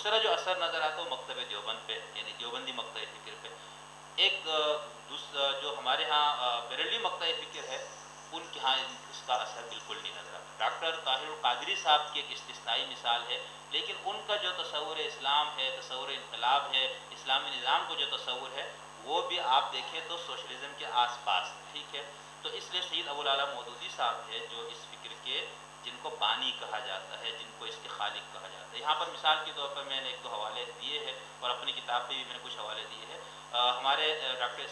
دوسرا جو اثر نظر آتا ہے وہ مکتب دیوبند پہ، یعنی دیوبندی مکتب فکر پہ. ایک جو ہمارے ہاں بریلوی مکتب فکر ہے ان کے ہاں اس کا اثر بالکل نہیں نظر آتا. ڈاکٹر طاہر القادری صاحب کی ایک استثنائی مثال ہے، لیکن ان کا جو تصور اسلام ہے، تصور انقلاب ہے، اسلامی نظام کو جو تصور ہے وہ بھی آپ دیکھیں تو سوشلزم کے آس پاس ہے. ٹھیک ہے، تو اس لیے سید ابوالعلا مودودی صاحب ہے جو اس فکر کے جن کو بانی کہا جاتا ہے، جن کو اس کے خالق کہا جاتا ہے. یہاں پر مثال کے طور پر میں نے ایک دو حوالے دیے ہیں اور اپنی کتاب پہ بھی میں نے کچھ حوالے دیے ہیں. ہمارے ڈاکٹر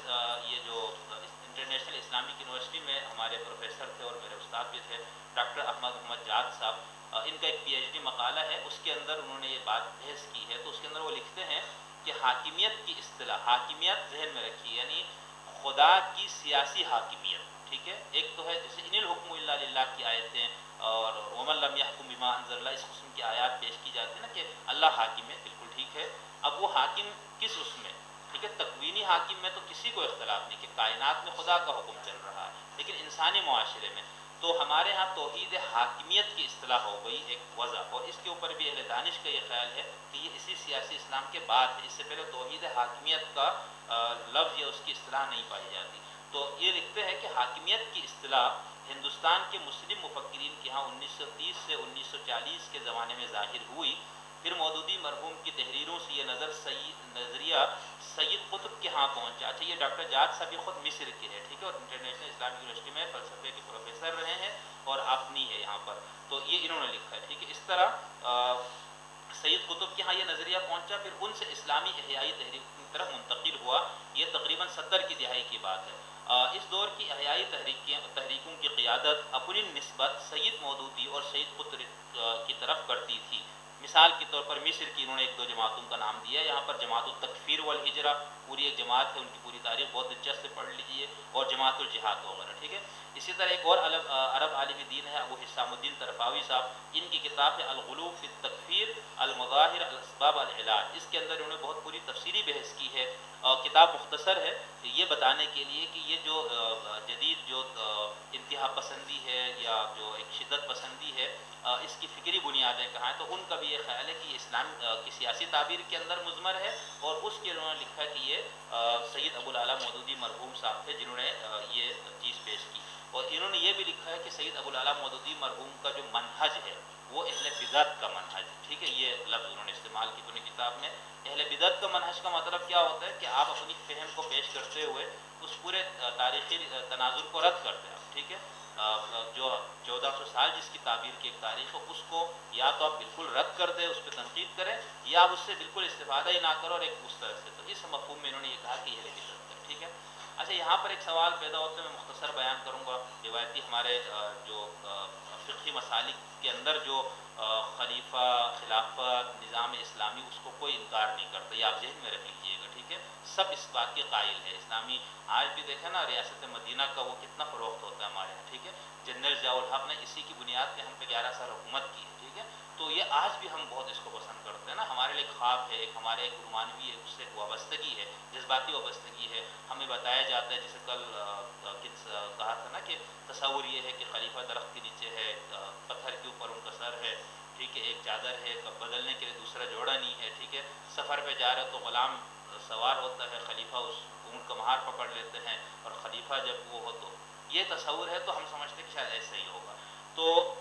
یہ جو انٹرنیشنل اسلامک یونیورسٹی میں ہمارے پروفیسر تھے اور میرے استاد بھی تھے ڈاکٹر احمد محمد جاد صاحب، ان کا ایک پی ایچ ڈی مقالہ ہے، اس کے اندر انہوں نے یہ بات بحث کی ہے. تو اس کے اندر وہ لکھتے ہیں کہ حاکمیت کی اصطلاح، حاکمیت ذہن میں رکھی، یعنی خدا کی سیاسی حاکمیت. ٹھیک ہے، ایک تو ہے جیسے ان الحکم الا للہ کی آیتیں اور ومن لم یحکم بما انزل اللہ، اس قسم کی آیات پیش کی جاتی ہیں نا کہ اللہ حاکم ہے، بالکل ٹھیک ہے. اب وہ حاکم کس اس میں؟ ٹھیک ہے، تکوینی حاکم میں تو کسی کو اختلاف نہیں کہ کائنات میں خدا کا حکم چل رہا ہے، لیکن انسانی معاشرے میں تو ہمارے ہاں توحید حاکمیت کی اصطلاح ہو گئی ایک وضع. اور اس کے اوپر بھی اہل دانش کا یہ خیال ہے کہ یہ اسی سیاسی اسلام کے بعد ہے، اس سے پہلے توحید حاکمیت کا لفظ یا اس کی اصطلاح نہیں پائی جاتی. تو یہ لکھتے ہیں کہ حاکمیت کی اصطلاح ہندوستان کے مسلم مفکرین کے ہاں 1930 سے 1940 کے زمانے میں ظاہر ہوئی. پھر مودودی مرحوم کی تحریروں سے یہ نظریہ سید قطب کے ہاں پہنچا. اچھا، یہ ڈاکٹر جاد صاحب خود مصر کے ہیں، ٹھیک ہے، اور انٹرنیشنل اسلامک یونیورسٹی میں فلسفے کے پروفیسر رہے ہیں اور اپنی ہے یہاں پر، تو یہ انہوں نے لکھا ہے. ٹھیک ہے، اس طرح سید قطب کے ہاں یہ نظریہ پہنچا، پھر ان سے اسلامی احیائی تحریک کی طرف منتقل ہوا. یہ تقریباً 70 کی دہائی کی بات ہے. اس دور کی احیائی تحریکوں کی قیادت اپنی نسبت سید مودودی اور سید قطب کی طرف کرتی تھی. مثال کے طور پر مصر کی انہوں نے ایک دو جماعتوں کا نام دیا. یہاں پر جماعت التکفیر والہجرہ پوری ایک جماعت ہے، ان کی پوری تاریخ بہت دلچسپ سے پڑھ لیجیے، اور جماعت الجہاد وغیرہ. ٹھیک ہے، اسی طرح ایک اور عرب عالم دین ہے ابو حسام الدین طرفاوی صاحب، ان کی کتاب ہے الغلو فی التکفیر المظاہر الاسباب العلاج. اس کے اندر انہوں نے بہت پوری تفصیلی بحث کی ہے. کتاب مختصر ہے یہ بتانے کے لیے کہ یہ جو جدید جو انتہا پسندی ہے یا جو ایک شدت پسندی ہے، اس کی فکری بنیادیں کہاں ہیں. تو ان کا بھی یہ خیال ہے کہ یہ اسلام کی سیاسی تعبیر کے اندر مضمر ہے، اور اس کے انہوں نے لکھا کہ یہ سید ابوالعلا مودودی مرحوم صاحب تھے جنہوں نے یہ چیز پیش کی. اور انہوں نے یہ بھی لکھا ہے کہ سید ابوالعلا مودودی مرحوم کا جو منہج ہے وہ اہل بدعت کا منہج. ٹھیک ہے، یہ لفظ انہوں نے استعمال کی اپنی کتاب میں. اہل بدعت کا منہج کا مطلب کیا ہوتا ہے کہ آپ اپنی فہم کو پیش کرتے ہوئے اس پورے تاریخی تناظر کو رد کرتے ہیں. ٹھیک ہے، جو 1400 سال جس کی تعبیر کی ایک تاریخ ہے، اس کو یا تو آپ بالکل رد کر دیں، اس پہ تنقید کریں، یا آپ اس سے بالکل استفادہ ہی نہ کرو اور ایک اس طرح سے. تو اس مفہوم میں انہوں نے یہ کہا کہ یہ بدعت ہے. ٹھیک ہے. اچھا، یہاں پر ایک سوال پیدا ہوتا ہے، میں مختصر بیان کروں گا. روایتی ہمارے جو فقہی مسالک کے اندر جو خلیفہ، خلافت، نظام اسلامی، اس کو کوئی انکار نہیں کرتا، یہ آپ ذہن میں رکھ لیجیے گا. ٹھیک ہے، سب اس بات کے قائل ہے. اسلامی آج بھی دیکھیں نا، ریاست مدینہ کا وہ کتنا فروخت ہوتا ہے ہمارے یہاں. ٹھیک ہے، جنرل ضیاء الحق نے اسی کی بنیاد پہ ہم پہ 11 سال حکومت کی ہے. ٹھیک ہے، تو یہ آج بھی ہم بہت اس کو پسند کرتے ہیں نا. ہمارے لیے خواب ہے، ایک ہمارے ایک رومانوی ہے، اس سے ایک وابستگی ہے، جذباتی وابستگی ہے. ہمیں بتایا جاتا ہے، جیسے کل کہا تھا نا کہ تصور یہ ہے کہ خلیفہ درخت کے نیچے ہے، پتھر کے اوپر ان کا سر ہے. ٹھیک ہے، ایک چادر ہے، بدلنے کے لیے دوسرا جوڑا نہیں ہے. ٹھیک ہے، سفر پہ جا رہے تو غلام سوار ہوتا ہے، خلیفہ اس اونٹ کا مہار پکڑ لیتے ہیں، اور خلیفہ جب وہ ہو تو یہ تصور ہے. تو ہم سمجھتے ہیں کہ شاید ایسا ہی ہوگا. تو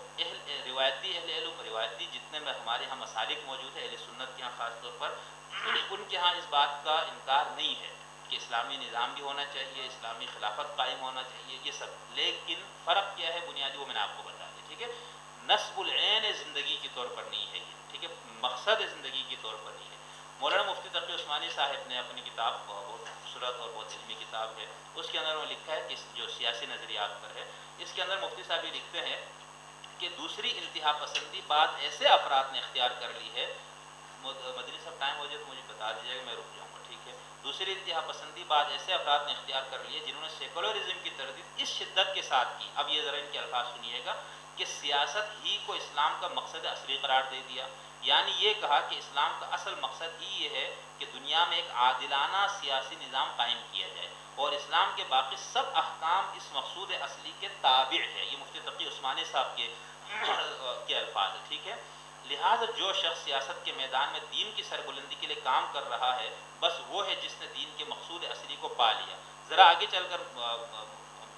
روایتی اہل علم، روایتی جتنے میں ہمارے یہاں مسالک موجود ہیں اہل سنت کے یہاں خاص طور پر، ان کے ہاں اس بات کا انکار نہیں ہے کہ اسلامی نظام بھی ہونا چاہیے، اسلامی خلافت قائم ہونا چاہیے، یہ سب. لیکن فرق کیا ہے بنیادی، وہ میں نے آپ کو بتا دیا. ٹھیک ہے، نصب العین زندگی کے طور پر نہیں ہے یہ. ٹھیک ہے، مقصد زندگی کے طور پر نہیں ہے. مولانا مفتی تقی عثمانی صاحب نے اپنی کتاب، بہت خوبصورت اور بہت علمی کتاب ہے، اس کے اندر انہوں نے لکھا ہے کہ جو سیاسی نظریات پر ہے، اس کے اندر مفتی صاحب یہ لکھتے ہیں کہ دوسری انتہا پسندی بعض ایسے افراد نے اختیار کر لی ہے. مدنی صاحب ٹائم ہو جائے تو مجھے بتا دیجیے گا، میں رک جاؤں گا. ٹھیک ہے، دوسری انتہا پسندی بعض ایسے افراد نے اختیار کر لی ہے جنہوں نے سیکولرزم کی تردید اس شدت کے ساتھ کی. اب یہ ذرا ان کے الفاظ سنیے گا کہ سیاست ہی کو اسلام کا مقصد اصلی قرار دے دیا. یعنی یہ کہا کہ اسلام کا اصل مقصد ہی یہ ہے کہ دنیا میں ایک عادلانہ سیاسی نظام قائم کیا جائے، اور اسلام کے باقی سب احکام اس مقصود اصلی کے تابع ہے. یہ مفتی تقی عثمانی صاحب کے الفاظ ہے. ٹھیک ہے، لہٰذا جو شخص سیاست کے میدان میں دین کی سربلندی کے لیے کام کر رہا ہے بس وہ ہے جس نے دین کے مقصود اصلی کو پا لیا. ذرا آگے چل کر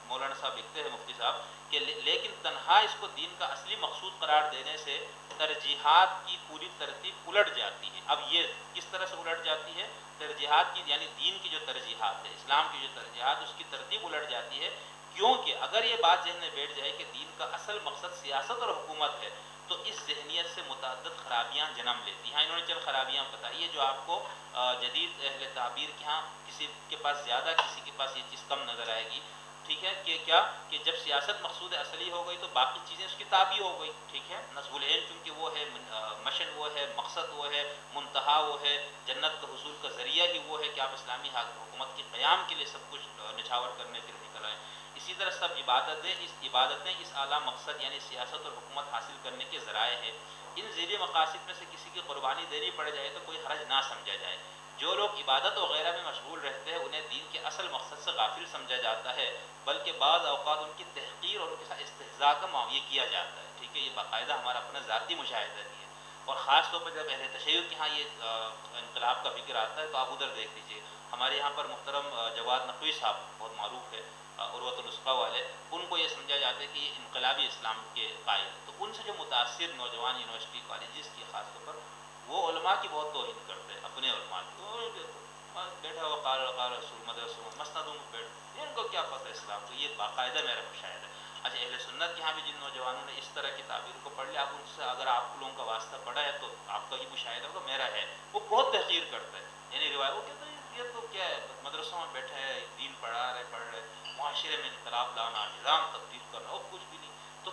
مولانا صاحب لکھتے ہیں مفتی صاحب کہ لیکن تنہا اس کو دین کا اصلی مقصود قرار دینے سے ترجیحات کی پوری ترتیب الٹ جاتی ہے. اب یہ کس طرح سے الٹ جاتی ہے؟ ترجیحات کی یعنی دین کی جو ترجیحات ہے، اسلام کی جو ترجیحات، اس کی ترتیب الٹ جاتی ہے. کیونکہ اگر یہ بات ذہن میں بیٹھ جائے کہ دین کا اصل مقصد سیاست اور حکومت ہے تو اس ذہنیت سے متعدد خرابیاں جنم لیتی ہیں. انہوں نے چند خرابیاں بتائی ہے جو آپ کو جدید اہل تعبیر کے ہاں کسی کے پاس زیادہ کسی کے پاس یہ چیز کم نظر آئے گی. ٹھیک ہے کہ کیا کہ جب سیاست مقصود اصلی ہو گئی تو باقی چیزیں اس کی تابع ہو گئی. ٹھیک ہے، نصب العین چونکہ وہ ہے، مشن وہ ہے، مقصد وہ ہے، منتہا وہ ہے، جنت کا حصول کا ذریعہ ہی وہ ہے کہ آپ اسلامی حکومت کے قیام کے لیے سب کچھ نچھاور کرنے کے لیے نکل آئیں. اسی طرح سب عبادتیں اس اعلیٰ مقصد یعنی سیاست اور حکومت حاصل کرنے کے ذرائع ہے. ان ذیلی مقاصد میں سے کسی کی قربانی دینی پڑ جائے تو کوئی حرج نہ سمجھا جائے. جو لوگ عبادت وغیرہ میں مشغول رہتے ہیں انہیں دین کے اصل مقصد سے غافل سمجھا جاتا ہے، بلکہ بعض اوقات ان کی تحقیر اور ان کے ساتھ استہزاء کا معاملہ کیا جاتا ہے. ٹھیک ہے، یہ باقاعدہ ہمارا اپنا ذاتی مشاہدہ بھی ہے. اور خاص طور پر جب اہل تشیع کے ہاں یہ انقلاب کا فکر آتا ہے تو آپ ادھر دیکھ لیجیے. ہمارے یہاں پر محترم جواد نقوی صاحب بہت معروف ہے، عروۃ الوثقیٰ والے، ان کو یہ سمجھا جاتا ہے کہ یہ انقلابی اسلام کے قائل ہیں. تو ان سے جو متاثر نوجوان یونیورسٹی کالجز کی خاص طور پر وہ علماء کی بہت توہین کرتے ہیں، اپنے علماء کی. بیٹھا ہوا قال رسول مدرسوں مسندوں میں بیٹھ، ان کو کیا پتہ اسلام کو. یہ باقاعدہ میرا مشاہدہ ہے. اچھا، اہل سنت کے یہاں بھی جن نوجوانوں نے اس طرح کی تعبیر کو پڑھ لیا، آپ ان سے اگر آپ لوگوں کا واسطہ پڑا ہے تو آپ کا یہ مشاہدہ ہوگا، میرا ہے. وہ بہت تحقیر کرتا ہے، یعنی روایت وہ کہتے ہیں یہ تو کیا ہے، مدرسوں میں بیٹھے ہیں، دین پڑھ رہے، معاشرے میں انقلاب لانا، نظام تبدیل کرنا، اور کچھ بھی نہیں.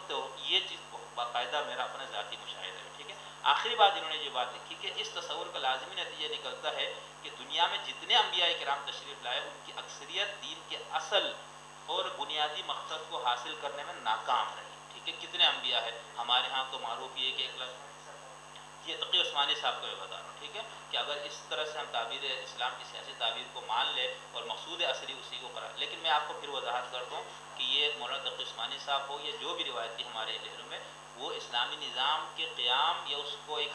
تو یہ چیز باقاعدہ میرا اپنا ذاتی مشاہدہ ہے. ٹھیک ہے، آخری بات انہوں نے یہ بات لکھی کہ اس تصور کا لازمی نتیجہ نکلتا ہے کہ دنیا میں جتنے انبیاء کرام تشریف لائے ان کی اکثریت دین کے اصل اور بنیادی مقصد کو حاصل کرنے میں ناکام رہی. ٹھیک ہے، کتنے انبیاء ہے ہمارے ہاں تو معروف یہ کہ یہ تقی عثمانی صاحب کو میں بتا رہا ہوں. ٹھیک ہے، کہ اگر اس طرح سے ہم تعبیر اسلام کی سیاسی تعبیر کو مان لے اور مقصود اصلی اسی کو قرار، لیکن میں آپ کو پھر وضاحت کرتا ہوں کہ یہ مولانا تقی عثمانی صاحب ہو یا جو بھی روایتی ہمارے لہروں میں، وہ اسلامی نظام کے قیام یا اس کو ایک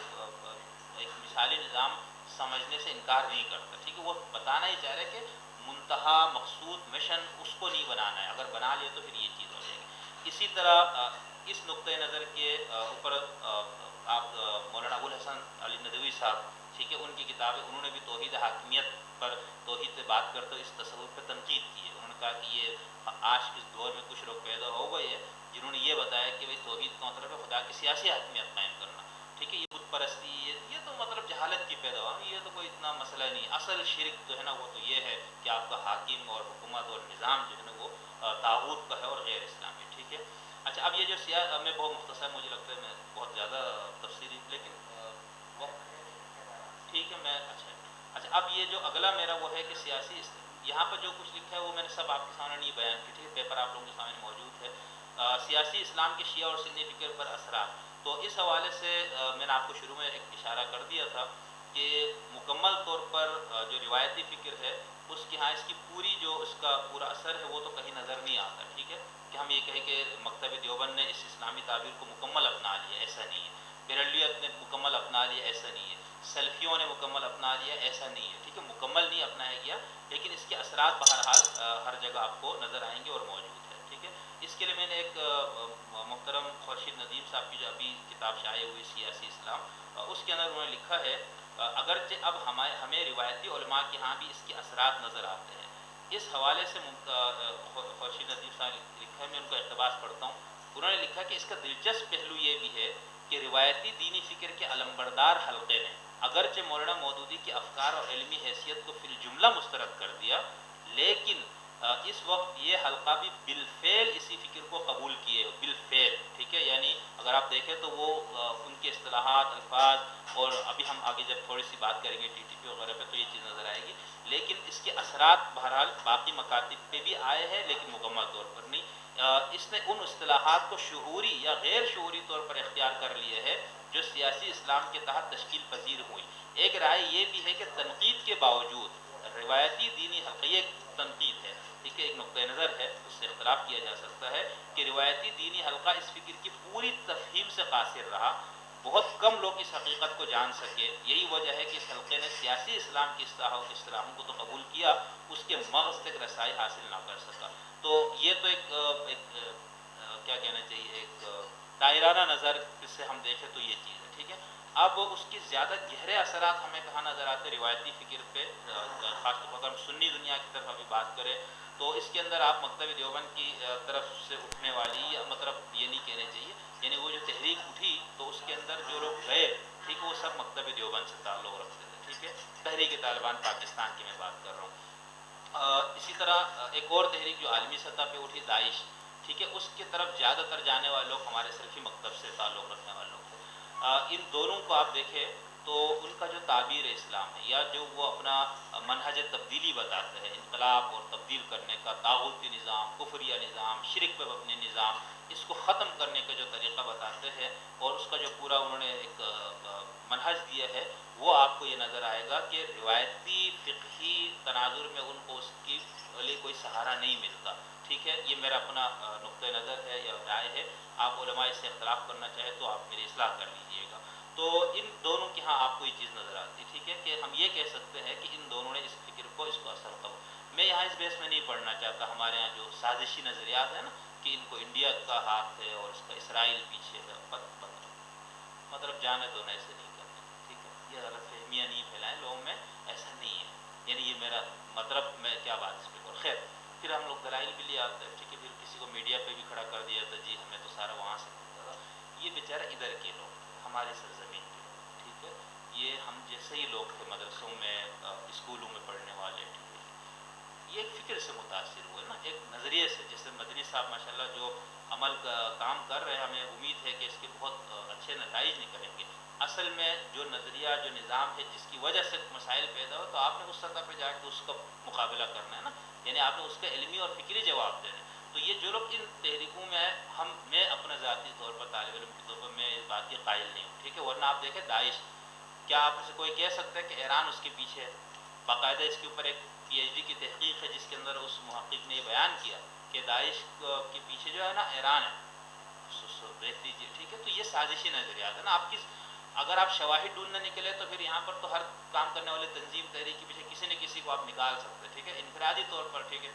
مثالی نظام سمجھنے سے انکار نہیں کرتا. ٹھیک ہے، وہ بتانا ہی چاہ رہے کہ منتہا مقصود مشن اس کو نہیں بنانا ہے، اگر بنا لیا تو پھر یہ چیز ہو جائے گی. اسی طرح اس نقطۂ نظر کے اوپر آپ مولانا ابوالحسن علی ندوی صاحب، ٹھیک ہے، ان کی کتابیں، انہوں نے بھی توحید حاکمیت پر توحید سے بات کرتے ہوئے اس تصور پہ تنقید کی ہے. انہوں نے کہا کہ یہ آج کے دور میں کچھ لوگ پیدا ہو گئے ہیں جنہوں نے یہ بتایا کہ بھائی توحید کا مطلب ہے خدا کی سیاسی حاکمیت قائم کرنا. ٹھیک ہے، یہ بت پرستی، یہ تو مطلب جہالت کی پیداوار، یہ تو کوئی اتنا مسئلہ نہیں. اصل شرک جو ہے نا وہ تو یہ ہے کہ آپ کا حاکم اور حکومت اور نظام جو ہے نا وہ طاغوت کا ہے اور غیر اسلامی. ٹھیک ہے. اچھا، اب یہ جو میں بہت مختصر، مجھے لگتا ہے میں بہت زیادہ تفصیلی، لیکن ٹھیک ہے میں اچھا اب یہ جو اگلا میرا وہ ہے کہ سیاسی یہاں پر جو کچھ لکھا ہے وہ میں نے سب آپ کے سامنے نہیں بیان کی. ٹھیک ہے، پیپر آپ لوگوں کے سامنے موجود ہے. سیاسی اسلام کے شیعہ اور سنی فکر پر اثرات، تو اس حوالے سے میں نے آپ کو شروع میں ایک اشارہ کر دیا تھا کہ مکمل طور پر جو روایتی فکر ہے اس کی ہاں اس کی پوری جو اس کا پورا اثر ہے وہ تو کہیں نظر نہیں آتا. ٹھیک ہے، کہ ہم یہ کہیں کہ مکتب دیوبند نے اس اسلامی تعبیر کو مکمل اپنا لیا، ایسا نہیں ہے. بریلویت نے مکمل اپنا لیا، ایسا نہیں ہے. سلفیوں نے مکمل اپنا لیا، ایسا نہیں ہے. ٹھیک ہے، مکمل نہیں اپنایا گیا، لیکن اس کے اثرات بہرحال ہر جگہ آپ کو نظر آئیں گے اور موجود ہے. ٹھیک ہے، اس کے لیے میں نے ایک محترم خورشید ندیم صاحب کی جو ابھی کتاب شائع ہوئی سیاسی اسلام، اس کے اندر انہوں نے لکھا ہے اگرچہ اب ہمیں روایتی علماء کے ہاں بھی اس کے اثرات نظر آتے ہیں. اس حوالے سے خورشید ندیم صاحب نے لکھا ہے، میں ان کو اقتباس پڑھتا ہوں. انہوں نے لکھا کہ اس کا دلچسپ پہلو یہ بھی ہے کہ روایتی دینی فکر کے علمبردار حلقے نے اگرچہ مولانا مودودی کے افکار اور علمی حیثیت کو فی الجملہ مسترد کر دیا، لیکن اس وقت یہ حلقہ بھی بالفعل اسی فکر کو قبول کیے، بالفعل. ٹھیک ہے، یعنی اگر آپ دیکھیں تو وہ ان کے اصطلاحات، الفاظ، اور ابھی ہم آگے جب تھوڑی سی بات کریں گے ٹی ٹی پی وغیرہ پہ تو یہ چیز نظر آئے گی، لیکن اس کے اثرات بہرحال باقی مکاتب پہ بھی آئے ہیں لیکن مکمل طور پر نہیں. اس نے ان اصطلاحات کو شعوری یا غیر شعوری طور پر اختیار کر لیے ہے جو سیاسی اسلام کے تحت تشکیل پذیر ہوئی. ایک رائے یہ بھی ہے کہ تنقید کے باوجود روایتی دینی حقیق تنقید ہے. ٹھیک ہے، ایک نقطۂ نظر ہے، اس سے اختلاف کیا جا سکتا ہے کہ روایتی دینی حلقہ اس فکر کی پوری تفہیم سے قاصر رہا، بہت کم لوگ اس حقیقت کو جان سکے. یہی وجہ ہے کہ اس حلقے نے سیاسی اسلام کی اصطلاحوں کو تو قبول کیا، اس کے مغز تک رسائی حاصل نہ کر سکا. تو یہ تو کیا کہنا چاہیے، ایک دائرانہ نظر سے ہم دیکھیں تو یہ چیز ہے. ٹھیک ہے. اب اس کی زیادہ گہرے اثرات ہمیں کہاں نظر آتے ہیں روایتی فکر پہ، خاص طور پر ہم سنی دنیا کی طرف ابھی بات کریں تو اس کے اندر آپ مکتب دیوبند کی طرف سے اٹھنے والی، یا مطلب یہ نہیں کہنا چاہیے، یعنی وہ جو تحریک اٹھی تو اس کے اندر جو لوگ گئے، ٹھیک ہے، وہ سب مکتب دیوبند سے تعلق رکھتے تھے. ٹھیک ہے. تحریک طالبان پاکستان کی میں بات کر رہا ہوں. اسی طرح ایک اور تحریک جو عالمی سطح پہ اٹھی، داعش، ٹھیک ہے، اس کی طرف زیادہ تر جانے والے لوگ ہمارے سلفی مکتب سے تعلق رکھنے والے لوگ تھے. ان دونوں کو آپ دیکھیں تو ان کا جو تعبیر اسلام ہے، یا جو وہ اپنا منہج تبدیلی بتاتے ہیں، انقلاب اور تبدیل کرنے کا، طاغوتی نظام، کفریہ نظام، شرک پہ مبنی نظام، اس کو ختم کرنے کا جو طریقہ بتاتے ہیں اور اس کا جو پورا انہوں نے ایک منہج دیا ہے، وہ آپ کو یہ نظر آئے گا کہ روایتی فقہی تناظر میں ان کو اس کی لیے کوئی سہارا نہیں ملتا. ٹھیک ہے. یہ میرا اپنا نقطۂ نظر ہے یا رائے ہے. آپ علماء اس سے اختلاف کرنا چاہیں تو آپ میری اصلاح کر لیجئے گا. تو ان دونوں کے ہاں آپ کو یہ چیز نظر آتی ہے. ٹھیک ہے، کہ ہم یہ کہہ سکتے ہیں کہ ان دونوں نے اس فکر کو، اس کو اثر کرو. میں یہاں اس بحث میں نہیں پڑھنا چاہتا ہمارے یہاں جو سازشی نظریات ہیں نا، کہ ان کو انڈیا کا ہاتھ ہے اور اس کا اسرائیل پیچھے ہے، مطلب جانے دو نا، ایسے نہیں کرنا. ٹھیک ہے. یہ غلط فہمیاں نہیں پھیلائیں لوگوں میں، ایسا نہیں ہے. یعنی یہ میرا مطلب، میں کیا بات اس پہ کروں. خیر، پھر ہم لوگ دلائل بھی لے آتے ہیں. ٹھیک ہے. پھر کسی کو میڈیا پہ بھی کھڑا کر دیا تھا، جی ہمیں تو سارا وہاں سے ملتا تھا. یہ بیچارہ ادھر کے لوگ، ہماری سرزمین کے لوگ. ٹھیک ہے. یہ ہم جیسے ہی لوگ تھے، مدرسوں میں، اسکولوں میں پڑھنے والے. ٹھیک ہے. یہ ایک فکر سے متاثر ہوئے نا، ایک نظریے سے. جیسے مدنی صاحب ماشاءاللہ جو عمل کا کام کر رہے ہیں، ہمیں امید ہے کہ اس کے بہت اچھے نتائج نکلیں گے. اصل میں جو نظریہ، جو نظام ہے، جس کی وجہ سے مسائل پیدا ہو، تو آپ نے اس سطح پہ جا کے اس کا مقابلہ کرنا ہے نا، یعنی آپ نے اس کا علمی اور فکری جواب دینا ہے. تو یہ جو لوگ ان تحریکوں میں ہیں، میں اپنا ذاتی طور پر، طالب علم کے طور پر، میں اس بات کی قائل نہیں ہوں. ٹھیک ہے. ورنہ آپ دیکھیں داعش، کیا آپ سے کوئی کہہ سکتا ہے کہ ایران اس کے پیچھے ہے؟ باقاعدہ اس کے اوپر ایک پی ایچ ڈی کی تحقیق ہے، جس کے اندر اس محقق نے یہ بیان کیا کہ داعش کے پیچھے جو ہے نا ایران ہے. دیکھ لیجیے. ٹھیک ہے. تو یہ سازشی نظریات ہے نا. آپ اگر آپ شواہد ڈھونڈنے نکلے تو پھر یہاں پر تو ہر کام کرنے والے تنظیم، تحریک کے پیچھے کسی نہ کسی کو آپ نکال سکتے ہیں. ٹھیک ہے. انفرادی طور پر. ٹھیک ہے.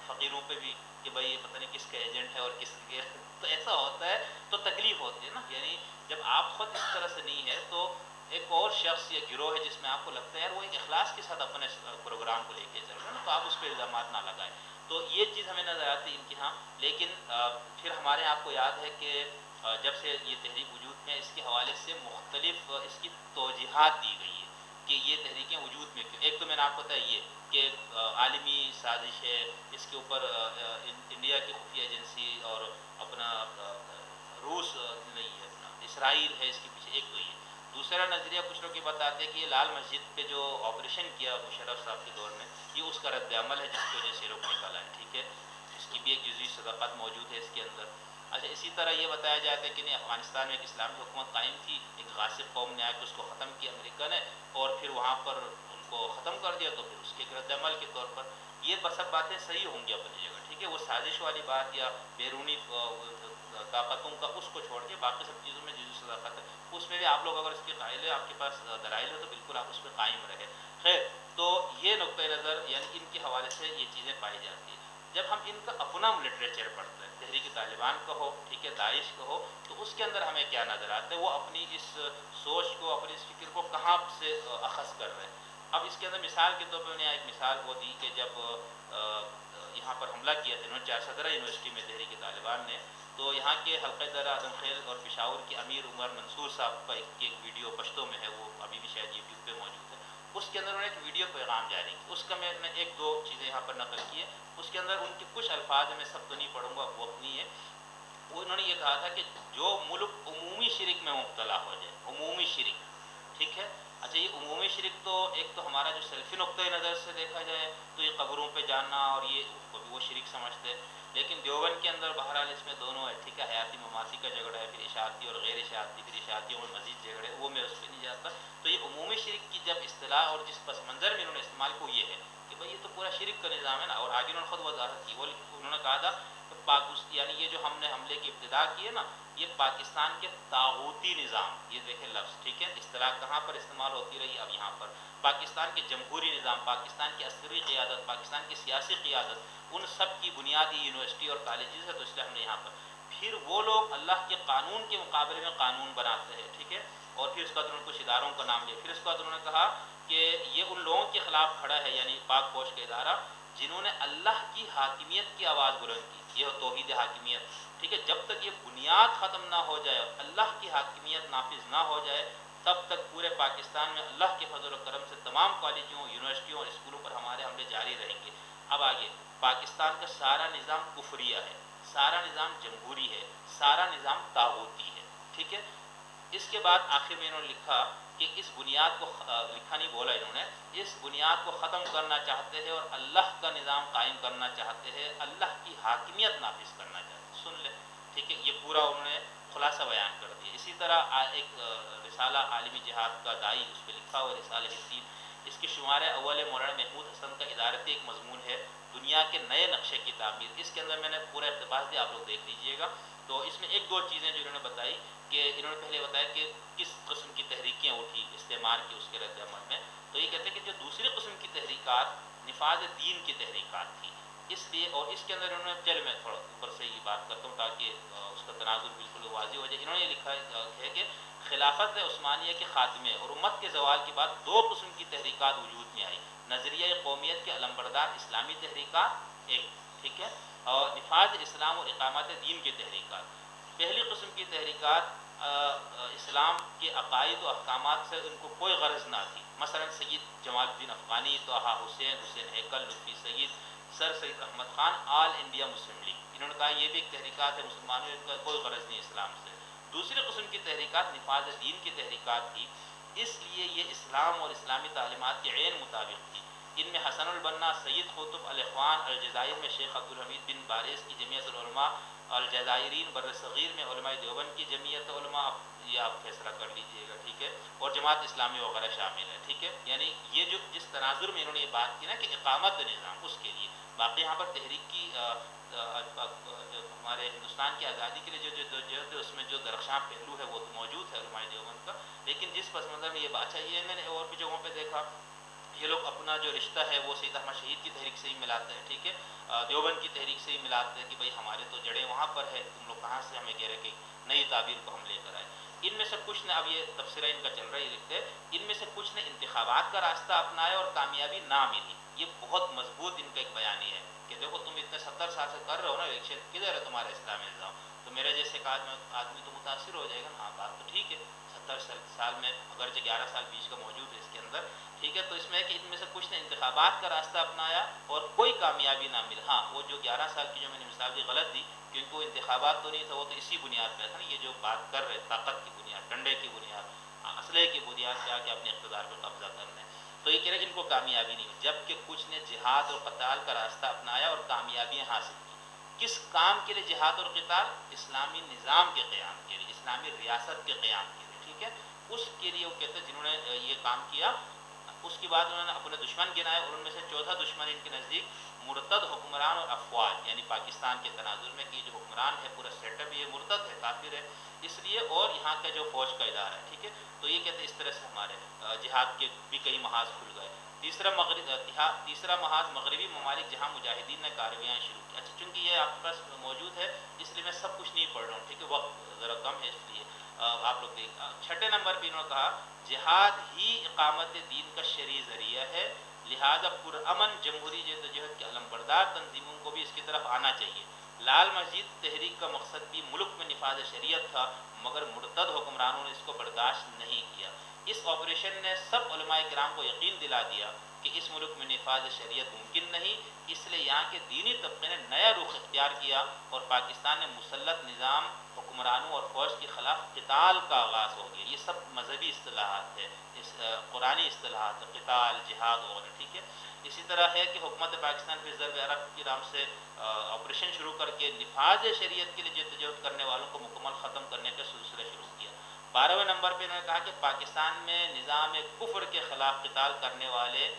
فقیروں پہ بھی کہ بھائی یہ پتہ نہیں کس کا ایجنٹ ہے اور کس کے، تو ایسا ہوتا ہے تو تکلیف ہوتی ہے نا. یعنی جب آپ خود اس طرح سے نہیں ہے تو ایک اور شخص یا گروہ ہے جس میں آپ کو لگتا ہے یار وہ ایک اخلاص کے ساتھ اپنے پروگرام کو لے کے چل رہا ہے نا، تو آپ اس پہ الزامات نہ لگائیں. تو یہ چیز ہمیں نظر آتی ہے ان کے ہاں. لیکن پھر ہمارے آپ کو یاد ہے کہ جب سے یہ تحریک وجود میں، اس کے حوالے سے مختلف اس کی توجیحات دی گئی ہے کہ یہ تحریکیں وجود میں کیوں. ایک تو میں نے آپ کو بتایا یہ کہ عالمی سازش ہے، اس کے اوپر انڈیا کی خفیہ ایجنسی اور اپنا روس نہیں ہے، اپنا اسرائیل ہے اس کے پیچھے. ایک تو یہ. دوسرا نظریہ کچھ لوگ یہ بتاتے ہیں کہ یہ لال مسجد پہ جو آپریشن کیا مشرف صاحب کے دور میں، یہ اس کا رد عمل ہے جس کی وجہ سے لوگ نکالا ہے. ٹھیک ہے. اس کی بھی ایک جزوی صداقت موجود ہے اس کے اندر. اچھا، اسی طرح یہ بتایا جاتا ہے کہ نہیں، افغانستان میں ایک اسلامی حکومت قائم تھی، ایک غاصب قوم نے آ کے اس کو ختم کیا امریکہ نے، اور پھر وہاں پر ان کو ختم کر دیا. تو پھر اس کے رد عمل کے طور پر یہ سب باتیں صحیح ہوں گی اپنی جگہ. ٹھیک ہے. وہ سازش والی بات یا بیرونی طاقتوں کا، اس کو چھوڑ کے باقی سب چیزوں میں جزوی صداقت ہے. اس میں بھی آپ لوگ اگر اس کے قائل ہے، آپ کے پاس دلائل ہے، تو بالکل آپ اس پہ قائم رہے. خیر، تو یہ نقطۂ نظر یعنی ان کے حوالے سے یہ چیزیں پائی جاتی ہیں. جب ہم ان کا اپنا لٹریچر پڑھتے ہیں، تحریک طالبان کا ہو، ٹھیک ہے، داعش کا ہو، تو اس کے اندر ہمیں کیا نظر آتا ہے؟ وہ اپنی اس سوچ کو، اپنی اس فکر کو کہاں سے اخذ کر رہے ہیں. اب اس کے اندر مثال کے طور پر میں نے ایک مثال وہ دی کہ جب یہاں پر حملہ کیا تھا صدرہ یونیورسٹی میں تحریک طالبان نے، تو یہاں کے حلقہ درہ اعظم خیل اور پشاور کے امیر عمر منصور صاحب کا ایک ویڈیو پشتوں میں ہے، وہ ابھی بھی شاید یوٹیوب پہ موجود ہے. اس کے اندر انہوں نے ایک ویڈیو پیغام جاری کی. اس کا میں ایک دو چیزیں یہاں پر نقل کی ہے. اس کے اندر ان کے کچھ الفاظ میں سب تو نہیں پڑھوں گا، وقت نہیں ہے. وہ انہوں نے یہ کہا تھا کہ جو ملک عمومی شرک میں مبتلا ہو جائے، عمومی شرک. ٹھیک ہے. اچھا، یہ عمومی شرک تو ایک تو ہمارا جو سلفی نقطۂ نظر سے دیکھا جائے تو یہ قبروں پہ جاننا اور یہ اس کو بھی وہ شرک سمجھتے ہیں. لیکن دیوبند کے اندر بہرحال اس میں دونوں ہے. ٹھیک ہے. حیاتی مماتی کا جھگڑا ہے، پھر اشاعتی اور غیر اشاعتی، پھر اشاعتیوں میں مزید جھگڑے، وہ میں اس پہ نہیں جاتا. تو یہ عمومی شرک کی جب اصطلاح اور جس پس منظر میں انہوں نے استعمال کو، یہ ہے کہ بھائی یہ تو پورا شرک کا نظام ہے نا. اور آگے انہوں نے خود وضاحت کی. وہ انہوں نے کہا تھا کہ یعنی یہ جو ہم نے حملے کی ابتدا کی ہے نا، یہ پاکستان کے طاغوتی نظام، یہ دیکھیں لفظ، ٹھیک ہے، اصطلاح کہاں پر استعمال ہوتی رہی، اب یہاں پر پاکستان کے جمہوری نظام، پاکستان کی عسکری قیادت، پاکستان کی سیاسی قیادت، ان سب کی بنیادی یونیورسٹی اور کالجز ہے، تو اس لیے ہم نے یہاں پر پھر وہ لوگ اللہ کے قانون کے مقابلے میں قانون بناتے ہیں، ٹھیک ہے، اور پھر اس کے بعد انہوں نے کچھ اداروں کا نام لیا، پھر اس کے بعد انہوں نے کہا کہ یہ ان لوگوں کے خلاف کھڑا ہے، یعنی پاک فوج کا ادارہ، جنہوں نے اللہ کی حاکمیت کی آواز بلند کی، یہ توحید حاکمیت، ٹھیک ہے، جب تک یہ بنیاد ختم نہ ہو جائے اور اللہ کی حاکمیت نافذ نہ ہو جائے، تب تک پورے پاکستان میں اللہ کے فضل و کرم سے تمام کالجوں، یونیورسٹیوں اور اسکولوں پر ہمارے حملے جاری رہیں گے۔ اب آگے پاکستان کا سارا نظام کفریہ ہے، سارا نظام جمہوری ہے، سارا نظام طاغوتی ہے، ٹھیک ہے۔ اس کے بعد آخر میں انہوں نے لکھا کہ اس بنیاد کو لکھا نہیں بولا انہوں نے، اس بنیاد کو ختم کرنا چاہتے ہیں اور اللہ کا نظام قائم کرنا چاہتے ہیں، اللہ کی حاکمیت نافذ کرنا چاہتے ہیں، سن لیں، ٹھیک ہے، یہ پورا انہوں نے خلاصہ بیان کر دیا۔ اسی طرح ایک رسالہ عالمی جہاد کا دائی، اس پہ لکھا ہوا رسالہ حسین، اس کے شمار اول مولانا محمود حسن کا ادارتی ایک مضمون ہے، دنیا کے نئے نقشے کی تعمیر، اس کے اندر میں نے پورا اقتباس دیا، آپ لوگ دیکھ لیجئے گا۔ تو اس میں ایک دو چیزیں جو انہوں نے بتائی کہ انہوں نے پہلے بتایا کہ کس قسم کی تحریکیں اٹھی استعمار کی، اس کے رد عمل میں، تو یہ کہتے ہیں کہ جو دوسری قسم کی تحریکات نفاذ دین کی تحریکات تھی، اس لیے، اور اس کے اندر انہوں نے، چل میں تھوڑا اوپر سے یہ بات کرتا ہوں تاکہ اس کا تناظر بالکل واضح ہو جائے۔ انہوں نے یہ لکھا ہے کہ خلافت عثمانیہ کے خاتمے اور امت کے زوال کے بعد دو قسم کی تحریکات وجود میں آئی، نظریہ قومیت کے علمبردار اسلامی تحریکات ایک، ٹھیک ہے، اور نفاذ اسلام اور اقامت دین کی تحریکات۔ پہلی قسم کی تحریکات اسلام کے عقائد و احکامات سے ان کو کوئی غرض نہ تھی، مثلا سید جمال الدین افغانی، طہ حسین، حسین ہیکل، لطفی سعید، سر سید احمد خان، آل انڈیا مسلم لیگ، انہوں نے کہا یہ بھی ایک تحریکات ہے، مسلمانوں کا کوئی غرض نہیں اسلام سے۔ دوسری قسم کی تحریکات نفاذ دین کی تحریکات تھی، اس لیے یہ اسلام اور اسلامی تعلیمات کے عین مطابق تھی۔ ان میں حسن البنا، سید قطب، الاخوان الجزائر میں شیخ عبدالحمید بن بارز کی جمعیت العلماء، الجزائرین بر صغیر میں علماء دیوبند کی جمعیت علماء، یہ آپ فیصلہ کر لیجئے گا، ٹھیک ہے، اور جماعت اسلامی وغیرہ شامل ہے، ٹھیک ہے۔ یعنی یہ جو جس تناظر میں انہوں نے یہ بات کی نا کہ اقامت نظام، اس کے لیے باقی یہاں پر تحریک کی ہمارے ہندوستان کی آزادی کے لیے جو اس میں جو درخشاں پہلو ہے وہ تو موجود ہے علماء دیوبند کا، لیکن جس پس منظر میں یہ بات چاہیے، میں نے اور بھی جگہوں پہ دیکھا یہ لوگ اپنا جو رشتہ ہے وہ سید احمد شہید کی تحریک سے ہی ملاتے ہیں، ٹھیک ہے، دیوبند کی تحریک سے ہی ملاتے ہیں کہ بھائی ہمارے تو جڑیں وہاں پر ہے، تم لوگ کہاں سے ہمیں کہہ رہے کہ نئی تعبیر کو ہم لے کر آئے۔ ان میں سے کچھ نے، اب یہ تبصرہ ان کا چل رہا ہے، یہ لکھتے ہیں ان میں سے کچھ نے انتخابات کا راستہ اپنایا اور کامیابی نہ ملی۔ یہ بہت مضبوط ان کا ایک بیانی ہے کہ دیکھو تم اتنے 70 سال سے کر رہے ہو نا الیکشن، کدھر ہے تمہارا اسلامی نظام؟ تو میرے جیسے ایک آدمی تو متاثر ہو جائے گا نا، ہاں بات تو ٹھیک ہے، 70 سال میں اگرچہ 11 سال بیچ کا موجود ہے اس کے اندر، ٹھیک ہے، تو اس میں ہے کہ ان میں سے کچھ نے انتخابات کا راستہ اپنایا اور کوئی کامیابی نہ مل۔ ہاں وہ جو 11 سال کی جو میں نے مثال دی غلط دی، کیونکہ وہ انتخابات تو نہیں تھا، وہ تو اسی بنیاد پہ تھا نا، یہ جو بات کر رہے طاقت کی بنیاد، ڈنڈے کی بنیاد، اسلحے کی بنیاد پہ آ کے اپنے اقتدار پہ قبضہ کرنے، تو یہ کہہ رہے ان کو کامیابی نہیں ہوئی، جبکہ کچھ نے جہاد اور قتال کا راستہ اپنایا اور کامیابیاں حاصل کی۔ کس کام کے لیے جہاد اور قتال؟ اسلامی نظام کے قیام کے لیے، اسلامی ریاست کے قیام کے لیے، ٹھیک ہے، اس کے لیے وہ کہتے ہیں جنہوں نے یہ کام کیا۔ اس کے بعد انہوں نے اپنے دشمن گنائے اور ان میں سے چوتھا دشمن ان کے نزدیک مرتد حکمران اور افواج، یعنی پاکستان کے تناظر میں کہ جو حکمران ہے پورا سیٹ اپ یہ مرتد ہے، کافر ہے، اس لیے، اور یہاں کا جو فوج کا ادارہ ہے، ٹھیک ہے، تو یہ کہتے ہیں اس طرح سے ہمارے جہاد کے بھی کئی محاذ کھل گئے۔ تیسرا محاذ مغربی ممالک جہاں مجاہدین نے کارروائیاں شروع کی۔ اچھا چونکہ یہ آپ کے پاس موجود ہے اس لیے میں سب کچھ نہیں پڑھ رہا ہوں، ٹھیک ہے، وقت ذرا کم ہے اس لیے آپ لوگ دیکھ۔ چھٹے نمبر پہ انہوں نے کہا جہاد ہی اقامت دین کا شرعی ذریعہ ہے، لہذا پرامن جمہوری جدوجہد کے علمبردار تنظیموں کو بھی اس کی طرف آنا چاہیے۔ لال مسجد تحریک کا مقصد بھی ملک میں نفاذ شریعت تھا، مگر مرتد حکمرانوں نے اس کو برداشت نہیں کیا۔ اس آپریشن نے سب علماء کرام کو یقین دلا دیا کہ اس ملک میں نفاذ شریعت ممکن نہیں، اس لیے یہاں کے دینی طبقے نے نیا رخ اختیار کیا اور پاکستان میں مسلط نظام، حکمرانوں اور فوج کے خلاف قتال کا آغاز ہو گیا۔ یہ سب مذہبی اصطلاحات ہے، قرآنی اصطلاحات، قتال، جہاد وغیرہ، ٹھیک ہے۔ اسی طرح ہے کہ حکومت پاکستان پھر ضرب عرب کے نام سے آپریشن شروع کر کے نفاذ شریعت کے لیے جدوجہد کرنے والوں کو مکمل ختم کرنے کا سلسلہ شروع کیا۔ 12ویں نمبر پہ انہوں نے کہا کہ پاکستان میں نظام کفر کے خلاف قتال کرنے والے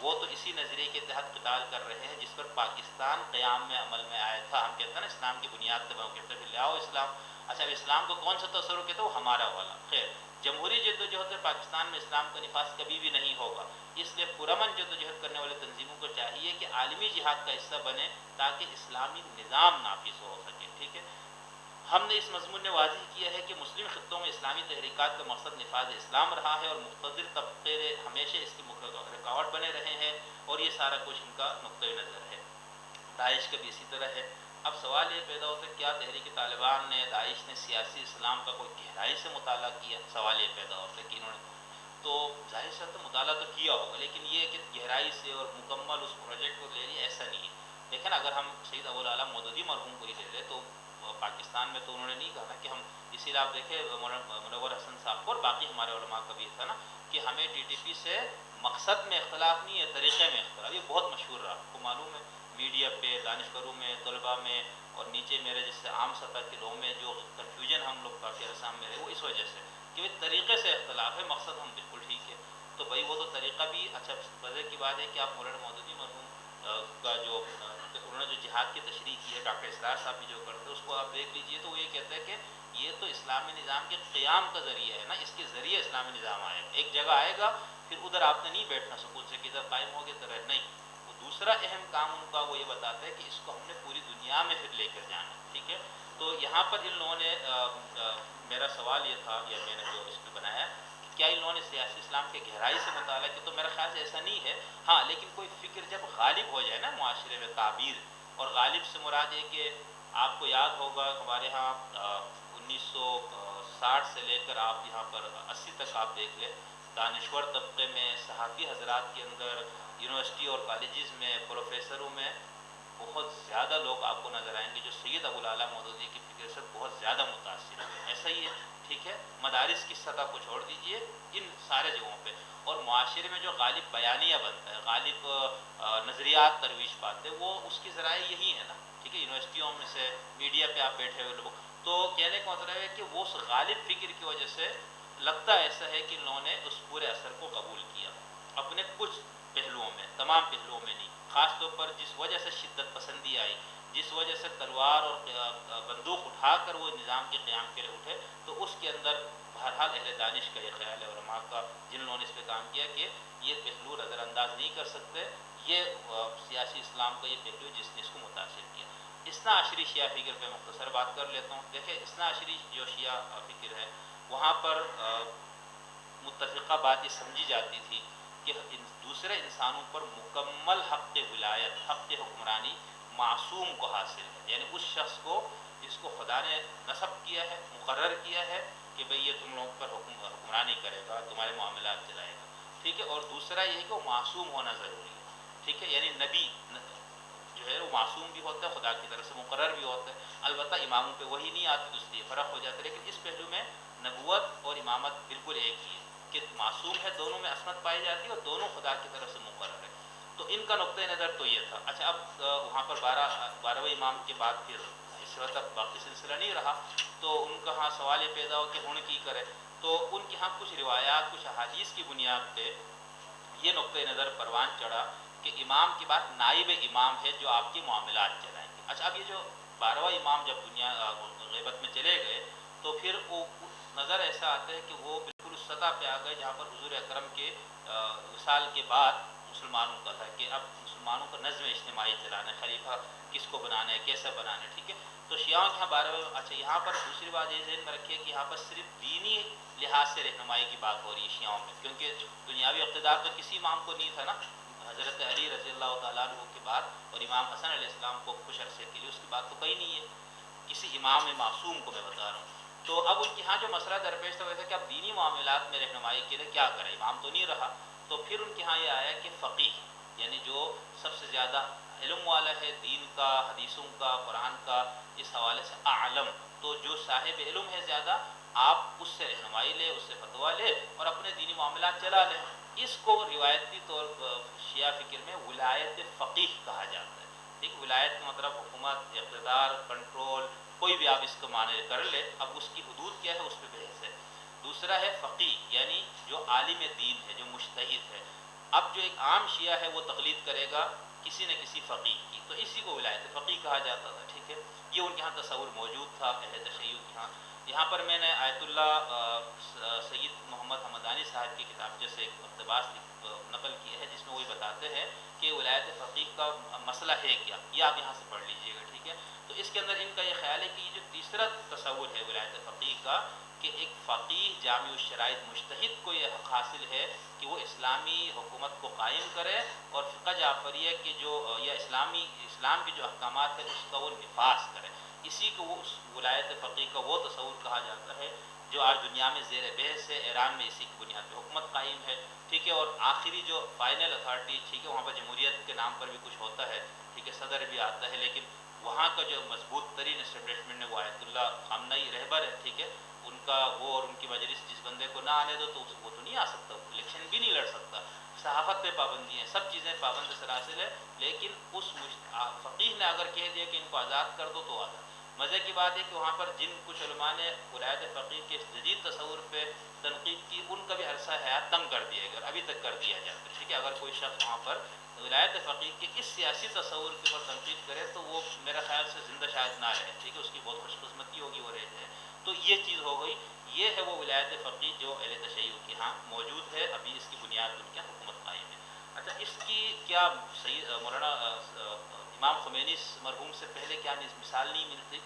وہ تو اسی نظریے کے تحت قتال کر رہے ہیں جس پر پاکستان قیام میں عمل میں آیا تھا. ہم کہتے ہیں نا اسلام کی بنیاد پہ وہ کہتے ہیں پھر لے آؤ اسلام. اچھا اب اسلام کو کون سا تصور کہتے ہیں؟ وہ ہمارا والا. خیر جمہوری جدوجہد پاکستان میں اسلام کا نفاذ کبھی بھی نہیں ہوگا. اس لیے پرامن جدوجہد کرنے والے تنظیموں کو چاہیے کہ عالمی جہاد کا حصہ بنے تاکہ اسلامی نظام نافذ ہو سکے. ٹھیک ہے. ہم نے اس مضمون نے واضح کیا ہے کہ مسلم خطوں میں اسلامی تحریکات کا مقصد نفاذ اسلام رہا ہے اور مقتدر طبقے ہمیشہ اس کی رکاوٹ بنے رہے ہیں اور یہ سارا کچھ ان کا نقطۂ نظر ہے. داعش کا بھی اسی طرح ہے. اب سوال یہ پیدا ہوتا ہے کیا تحریک طالبان نے داعش نے سیاسی اسلام کا کوئی گہرائی سے مطالعہ کیا؟ سوال یہ پیدا ہوتا ہے کہ انہوں نے تو ظاہر سے تو مطالعہ تو کیا ہوگا لیکن یہ کہ گہرائی سے اور مکمل اس پروجیکٹ کو لے لیا ایسا نہیں ہے. لیکن اگر ہم سید ابوالعلا مودودی مرحوم کو ہی لے لیں تو پاکستان میں تو انہوں نے نہیں کہا نا کہ ہم اسی لیے آپ دیکھیں منور حسن صاحب کو اور باقی ہمارے علماء کا بھی تھا نا کہ ہمیں ٹی ٹی پی سے مقصد میں اختلاف نہیں ہے طریقے میں اختلاف. یہ بہت مشہور رہا آپ کو معلوم ہے میڈیا پہ دانشوروں میں طلباء میں اور نیچے میرے جیسے عام سطح کے لوگوں میں جو کنفیوژن ہم لوگ کافی عرصہ میں رہے وہ اس وجہ سے کہ بھائی طریقے سے اختلاف ہے مقصد ہم بالکل ٹھیک ہے. تو بھائی وہ تو طریقہ بھی اچھا مزے کی بات ہے کہ آپ مولانا مودودی مرحوم کا جو انہوں نے جو جہاد کی تشریح کی ہے ڈاکٹر اسرار صاحب بھی جو کرتے ہیں اس کو آپ دیکھ لیجئے تو وہ یہ کہتا ہے کہ یہ تو اسلامی نظام کے قیام کا ذریعہ ہے نا. اس کے ذریعے اسلامی نظام آئے گا. ایک جگہ آئے گا پھر ادھر آپ نے نہیں بیٹھنا سکون سے کہ ادھر قائم ہوگے تو نہیں. وہ دوسرا اہم کام ان کا وہ یہ بتاتا ہے کہ اس کو ہم نے پوری دنیا میں پھر لے کر جانا ہے. ٹھیک ہے. تو یہاں پر ان لوگوں نے میرا سوال یہ تھا یا میں نے جو اس پہ بنایا کہ کیا ان لوگوں نے سیاسی اسلام کے گہرائی سے مطالعہ کیا؟ تو میرا خیال سے ایسا نہیں ہے. ہاں لیکن کوئی فکر جب غالب ہو جائے نا معاشرے میں تعبیر اور غالب سے مراد یہ کہ آپ کو یاد ہوگا ہمارے ہاں 1960 سے لے کر آپ یہاں پر 80 تک آپ دیکھ لیں دانشور طبقے میں صحافی حضرات کے اندر یونیورسٹی اور کالجز میں پروفیسروں میں بہت زیادہ لوگ آپ کو نظر آئیں گے جو سید ابوالعلا مودودی کی فکر سے بہت زیادہ متاثر ہوئے. ایسا ہی ہے. ٹھیک ہے. مدارس کی سطح کو چھوڑ دیجئے ان سارے جگہوں پہ اور معاشرے میں جو غالب بیانیہ بنتا ہے غالب نظریات ترویج پاتے وہ اس کی ذرائع یہی ہے نا. ٹھیک ہے. یونیورسٹیوں میں سے میڈیا پہ آپ بیٹھے ہوئے لوگ تو کہنے کا مطلب ہے کہ وہ اس غالب فکر کی وجہ سے لگتا ایسا ہے کہ ان لوگوں نے اس پورے اثر کو قبول کیا اپنے کچھ پہلوؤں میں تمام پہلوؤں میں نہیں. خاص طور پر جس وجہ سے شدت پسندی آئی جس وجہ سے تلوار اور بندوق اٹھا کر وہ نظام کے قیام کے لیے اٹھے تو اس کے اندر بہرحال اہل دانش کا یہ خیال ہے علماء کا جن لوگوں نے اس پہ کام کیا کہ یہ پہلو نظر انداز نہیں کر سکتے. یہ سیاسی اسلام کا یہ پہلو جس نے اس کو متاثر کیا. اثنا عشری شیعہ فکر پہ مختصر بات کر لیتا ہوں. دیکھیں اثنا عشری جو شیعہ فکر ہے وہاں پر متفقہ بات یہ سمجھی جاتی تھی کہ دوسرے انسانوں پر مکمل حق ولایت حق حکمرانی معصوم کو حاصل ہے. یعنی اس شخص کو جس کو خدا نے نصب کیا ہے مقرر کیا ہے کہ بھئی یہ تم لوگوں پر حکمرانی کرے گا تمہارے معاملات چلائے گا. ٹھیک ہے. اور دوسرا یہ ہے کہ وہ معصوم ہونا ضروری ہے. ٹھیک ہے. یعنی نبی جو ہے وہ معصوم بھی ہوتا ہے خدا کی طرف سے مقرر بھی ہوتا ہے. البتہ اماموں پہ وہی نہیں آتی تو اس لیے فرق ہو جاتا ہے. لیکن اس پہلو میں نبوت اور امامت بالکل ایک ہی ہے کہ معصوم ہے دونوں میں عصمت پائی جاتی ہے اور دونوں خدا کی طرف سے مقرر ہے. تو ان کا نقطۂ نظر تو یہ تھا. اچھا اب وہاں پر 12ویں امام کے بعد پھر اس وقت تک باقی سلسلہ نہیں رہا تو ان کا ہاں سوال یہ پیدا ہو کہ ہن کی کرے. تو ان کے ہاں کچھ روایات کچھ احادیث کی بنیاد پہ یہ نقطۂ نظر پروان چڑھا کہ امام کی بات نائب امام ہے جو آپ کے معاملات چلائیں گے. اچھا اب یہ جو 12واں امام جب دنیا غیبت میں چلے گئے تو پھر وہ نظر ایسا آتا ہے کہ وہ بالکل اس سطح پہ آ گئے جہاں پر حضور اکرم کے وصال کے بعد مسلمانوں کا تھا کہ اب مسلمانوں کو نظم اجتماعی چلانا ہے خلیفہ کس کو بنانا ہے کیسے بنانا ہے. ٹھیک ہے. تو شیعوں کے یہاں 12. اچھا یہاں پر دوسری بات یہ ذہن میں رکھیے کہ یہاں پر صرف دینی لحاظ سے رہنمائی کی بات ہو رہی ہے شیعوں میں کیونکہ دنیاوی اقتدار تو کسی امام کو نہیں تھا نا. حضرت علی رضی اللہ تعالیٰ عنہ کے بعد اور امام حسن علیہ السلام کو کچھ عرصے کے لیے اس کی بات تو کہیں نہیں ہے کسی امام معصوم کو میں بتا رہا ہوں. تو اب ان کے ہاں جو مسئلہ درپیش تھا وہ تھا کہ اب دینی معاملات میں رہنمائی کے لیے کیا کرے امام تو نہیں رہا. تو پھر ان کے ہاں یہ آیا کہ فقیہ یعنی جو سب سے زیادہ علم والا ہے دین کا حدیثوں کا قرآن کا اس حوالے سے عالم تو جو صاحب علم ہے زیادہ آپ اس سے رہنمائی لے اس سے فتویٰ لے اور اپنے دینی معاملات چلا لیں. اس کو روایتی طور پر شیعہ فکر میں ولایت فقیہ کہا جاتا ہے. ٹھیک. ولایت کا مطلب حکومت اقتدار کنٹرول کوئی بھی آپ اس کو معنی کر لے. اب اس کی حدود کیا ہے اس پہ بحث ہے. دوسرا ہے فقیہ یعنی جو عالم دین ہے جو مجتہد ہے اب جو ایک عام شیعہ ہے وہ تقلید کرے گا کسی نہ کسی فقیہ کی، تو اسی کو ولایت فقیہ کہا جاتا تھا، ٹھیک ہے. یہ ان کے ہاں تصور موجود تھا اہل تشیع کے ہاں. یہاں پر میں نے آیت اللہ سید محمد حمدانی صاحب کی کتاب جیسے ایک اقتباس نقل کیا ہے جس میں وہی بتاتے ہیں کہ ولایت فقیہ کا مسئلہ ہے کیا، یہ آپ یہاں سے پڑھ لیجئے گا، ٹھیک ہے. تو اس کے اندر ان کا یہ خیال ہے کہ یہ جو تیسرا تصور ہے ولایت فقیہ کا، کہ ایک فقیہ جامع الشرائط مجتہد کو یہ حق حاصل ہے کہ وہ اسلامی حکومت کو قائم کرے اور فقہ جعفریہ کے جو یا اسلام کے جو احکامات ہیں اس کا وہ نفاذ کرے. اسی کو وہ اس ولایت فقیہ کا وہ تصور کہا جاتا ہے جو آج دنیا میں زیر بحث ہے. ایران میں اسی کی بنیاد پہ حکومت قائم ہے، ٹھیک ہے. اور آخری جو فائنل اتھارٹی، ٹھیک ہے، وہاں پر جمہوریت کے نام پر بھی کچھ ہوتا ہے، ٹھیک ہے، صدر بھی آتا ہے، لیکن وہاں کا جو مضبوط ترین اسٹیبلشمنٹ ہے وہ آیت اللہ خامنئی رہبر ہے، ٹھیک ہے. ان کا وہ اور ان کی مجلس جس بندے کو نہ آنے دو تو وہ تو نہیں آ سکتا، الیکشن بھی نہیں لڑ سکتا. صحافت پہ پابندی ہیں، سب چیزیں پابند سلاسل ہے. لیکن اس فقیہ نے اگر کہہ دیا کہ ان کو آزاد کر دو تو آزاد. مزے کی بات ہے کہ وہاں پر جن کچھ علماء نے ولایت فقیہ کے جدید تصور پہ تنقید کی، ان کا بھی عرصہ حیات تنگ کر دیا گیا، ابھی تک کر دیا جاتا ہے، ٹھیک ہے. اگر کوئی شخص وہاں پر ولایت فقیہ کے اس سیاسی تصور کے اوپر تنقید کرے تو وہ میرا خیال سے زندہ شاید نہ رہے، ٹھیک ہے، اس کی بہت خوش قسمتی ہوگی وہ رہ جائے. تو یہ چیز ہو گئی. یہ ہے وہ ولایت فقیہ جو اہل تشیع کے ہاں موجود ہے، ابھی اس کی بنیاد ان کے حکومت قائم ہے. اچھا، اس کی کیا مولانا امام خمینی مرحوم سے پہلے کیا مثال نہیں ملتی؟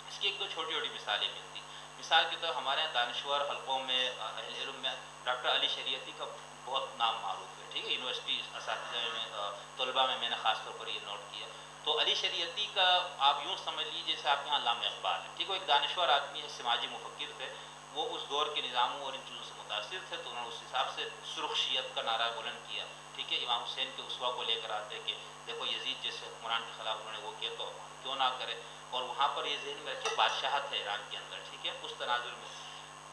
اس کی ایک تو چھوٹی چھوٹی مثالیں ملتی. مثال کے طور ہمارے یہاں دانشور حلقوں میں اہل علم میں ڈاکٹر علی شریعتی کا بہت نام معروف ہے، ٹھیک ہے. یونیورسٹی اساتذہ میں طلباء میں نے خاص طور پر یہ نوٹ کیا. تو علی شریعتی کا آپ یوں سمجھ لیجیے جیسے آپ کے یہاں علامہ اقبال ہے، ٹھیک ہے. وہ ایک دانشور آدمی ہے، سماجی مفکر تھے. وہ اس دور کے نظاموں اور ان چیزوں سے متاثر تھے، تو انہوں نے اس حساب سے سرخ شیعت کا نعرہ بلند کیا، ٹھیک ہے. امام حسین کے اسوہ کو لے کر آتے کہ دیکھو یزید جیسے حکمران کے خلاف انہوں نے وہ کیا تو ہم کیوں نہ کرے. اور وہاں پر یہ ذہن میں رکھے بادشاہت ہے ایران کے اندر، ٹھیک ہے. اس تناظر میں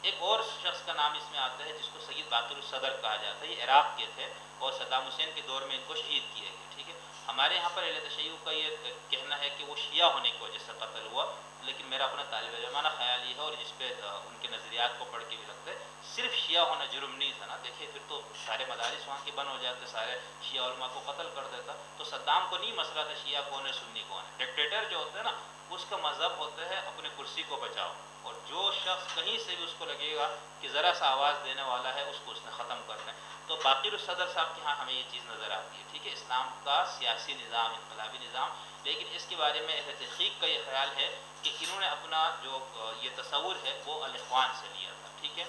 ایک اور شخص کا نام اس میں آتا ہے جس کو سید باقر الصدر کہا جاتا ہے. یہ عراق کے تھے اور صدام حسین کے دور میں ان کو شہید کیا گیا، ٹھیک ہے. ہمارے یہاں پر اہل تشیع کا یہ کہنا ہے کہ وہ شیعہ ہونے کی وجہ سے قتل ہوا، لیکن میرا اپنا طالب علمانہ خیال یہ ہے اور جس پہ ان کے نظریات کو پڑھ کے بھی لگتا ہے صرف شیعہ ہونا جرم نہیں تھا نا. دیکھیے پھر تو سارے مدارس وہاں کے بند ہو جاتے، سارے شیعہ علماء کو قتل کر دیتا. تو صدام کو نہیں مسئلہ تھا شیعہ کون ہے سنی کون ہے. ڈکٹیٹر جو ہوتا ہے نا اس کا مذہب ہوتا ہے اپنے کرسی کو بچاؤ، اور جو شخص کہیں سے بھی اس کو لگے گا کہ ذرا سا آواز دینے والا ہے اس کو اس نے ختم کرنا ہے. تو باقر الصدر صاحب کے ہاں ہمیں یہ چیز نظر آتی ہے، ٹھیک ہے. اسلام کا سیاسی نظام، انقلابی نظام، لیکن اس کے بارے میں اہل تحقیق کا یہ خیال ہے کہ انہوں نے اپنا جو یہ تصور ہے وہ الاخوان سے لیا تھا، ٹھیک ہے.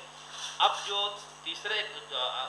اب جو تیسرے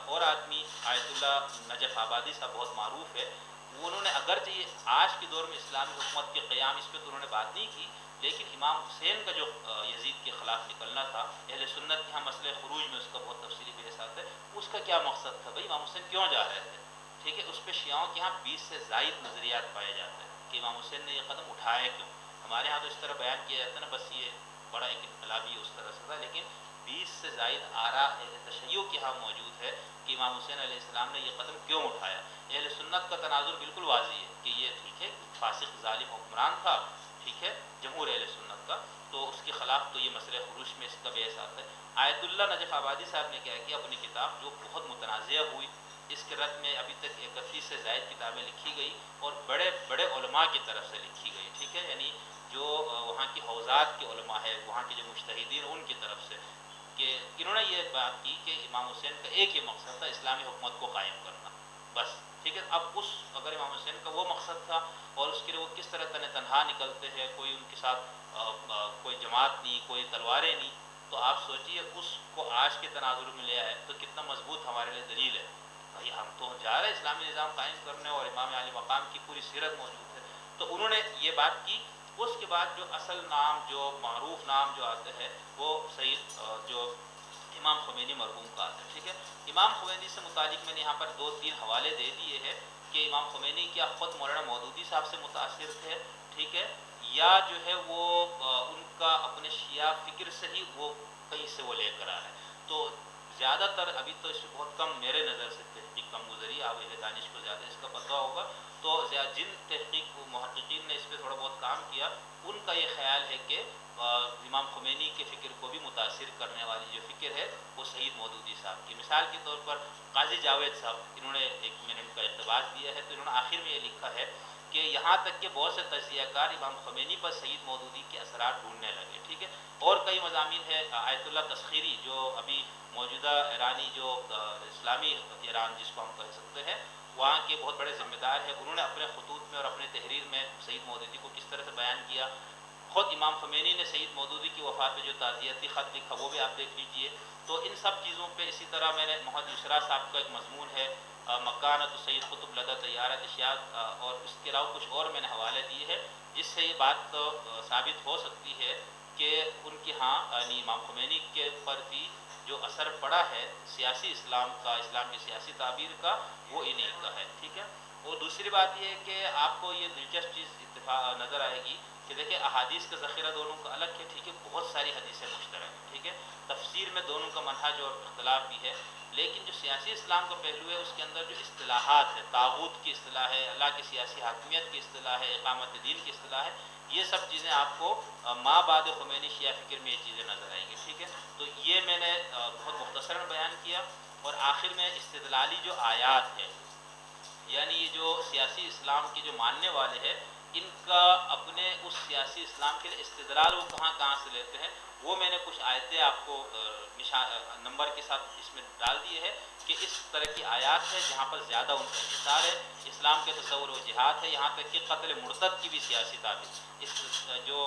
اور آدمی آیت اللہ نجف آبادی صاحب بہت معروف ہے، انہوں نے اگرچہ یہ آج کے دور میں اسلامی حکومت کے قیام اس پہ تو انہوں نے بات نہیں کی، لیکن امام حسین کا جو یزید کے خلاف نکلنا تھا، اہل سنت کے ہاں مسئلہ خروج میں اس کا بہت تفصیلی بحث آتا ہے. اس کا کیا مقصد تھا؟ بھائی امام حسین کیوں جا رہے تھے، ٹھیک ہے. اس پہ شیعوں کے ہاں 20 سے زائد نظریات پائے جاتے ہیں کہ امام حسین نے یہ قدم اٹھایا کیوں. ہمارے ہاں تو اس طرح بیان کیا جاتا ہے نا بس یہ بڑا ایک انقلابی اس طرح سے تھا، لیکن 20 سے زائد آراء اہل تشیع کے ہاں موجود ہے کہ امام حسین علیہ السلام نے یہ قدم کیوں اٹھایا. اہل سنت کا تناظر بالکل واضح ہے کہ یہ ٹھیک ہے فاسق ظالم حکمران تھا، ٹھیک ہے، جمہور اہل سنت کا، تو اس کے خلاف تو یہ مسئلہ خروج میں اس کا بحث آتا ہے. آیت اللہ نجف آبادی صاحب نے کیا کیا، اپنی کتاب جو بہت متنازعہ ہوئی، اس کے رد میں ابھی تک 31 سے زائد کتابیں لکھی گئی اور بڑے بڑے علماء کی طرف سے لکھی گئی، ٹھیک ہے. یعنی جو وہاں کی حوزات کے علماء ہے، وہاں کے جو مجتہدین ان کی طرف سے، کہ انہوں نے یہ بات کی کہ امام حسین کا ایک ہی مقصد تھا اسلامی حکومت کو قائم کرنا، بس، ٹھیک ہے. اب اگر امام حسین کا وہ مقصد تھا اور اس کے لیے وہ کس طرح تنہا نکلتے ہیں، کوئی ان کے ساتھ کوئی جماعت نہیں، کوئی تلواریں نہیں، تو آپ سوچئے اس کو آج کے تناظر میں لے آئے تو کتنا مضبوط ہمارے لیے دلیل ہے. بھائی ہم تو جا رہے ہیں اسلامی نظام قائم کرنے اور امام علی مقام کی پوری سیرت موجود ہے. تو انہوں نے یہ بات کی. اس کے بعد جو اصل نام، جو معروف نام جو آتے ہیں وہ سید جو امام خمینی مرحوم کا آتا ہے، ٹھیک ہے. امام خمینی سے متعلق میں نے یہاں پر 2-3 حوالے دے دیے ہیں کہ امام خمینی کیا خود مولانا مودودی صاحب سے متاثر تھے، ٹھیک ہے، یا جو ہے وہ ان کا اپنے شیعہ فکر سے ہی وہ کہیں سے وہ لے کر آ رہے ہیں. تو زیادہ تر ابھی تو اس سے بہت کم میرے نظر سے تحقیق کم گزری، آپ اہل دانش کو زیادہ اس کا پتہ ہوگا، تو جن تحقیق محققین نے اس پہ تھوڑا بہت کام کیا ان کا یہ خیال ہے کہ امام خمینی کے فکر کو بھی متاثر کرنے والی جو فکر ہے وہ سید مودودی صاحب کی، مثال کے طور پر قاضی جاوید صاحب، انہوں نے ایک منٹ کا اقتباس دیا ہے، تو انہوں نے آخر میں یہ لکھا ہے کہ یہاں تک کہ بہت سے تجزیہ کار امام خمینی پر سید مودودی کے اثرات ڈھونڈنے لگے، ٹھیک ہے، اور کئی مضامین ہے، آیت اللہ تسخیری جو ابھی موجودہ ایرانی جو اسلامی ایران جس کو ہم کہہ سکتے ہیں وہاں کے بہت بڑے ذمہ دار ہیں، انہوں نے اپنے خطوط میں اور اپنے تحریر میں سید مودودی کو کس طرح سے بیان کیا، خود امام خمینی نے سید مودودی کی وفات پہ جو تعزیتی خط لکھا وہ بھی آپ دیکھ لیجئے، تو ان سب چیزوں پہ اسی طرح میں نے محمد یسریٰ صاحب کا ایک مضمون ہے مکانۃ سید قطب لدى طیارۃ اشیاق، اور اس کے علاوہ کچھ اور میں نے حوالے دیے ہیں جس سے یہ بات ثابت ہو سکتی ہے کہ ان کے ہاں یعنی امام خمینی کے پر بھی جو اثر پڑا ہے سیاسی اسلام کا، اسلام کی سیاسی تعبیر کا، وہ انہیں کا ہے، ٹھیک ہے۔ اور دوسری بات یہ ہے کہ آپ کو یہ دلچسپ چیز اتفاق نظر آئے گی کہ دیکھیں احادیث کا ذخیرہ دونوں کا الگ ہے، ٹھیک ہے، بہت ساری حدیثیں مشترک ہیں، ٹھیک ہے، تفسیر میں دونوں کا منہج اور اختلاف بھی ہے، لیکن جو سیاسی اسلام کا پہلو ہے اس کے اندر جو اصطلاحات ہے، طاغوت کی اصطلاح ہے، اللہ کی سیاسی حاکمیت کی اصطلاح ہے، اقامت دین کی اصطلاح ہے، یہ سب چیزیں آپ کو ما بعد خمینی شیعہ فکر میں یہ چیزیں نظر آئیں گی، ٹھیک ہے، تو یہ میں نے بہت مختصراً بیان کیا، اور آخر میں استدلالی جو آیات ہے، یعنی یہ جو سیاسی اسلام کے جو ماننے والے ہیں ان کا اپنے اس سیاسی اسلام کے لیے استدلال وہ کہاں کہاں سے لیتے ہیں، وہ میں نے کچھ آیتیں آپ کو نمبر کے ساتھ اس میں ڈال دیے ہے کہ اس طرح کی آیات ہے جہاں پر زیادہ ان کا انحصار ہے، اسلام کے تصور و جہاد ہے، یہاں تک کہ قتل مرتد کی بھی سیاسی تعبیر، اس جو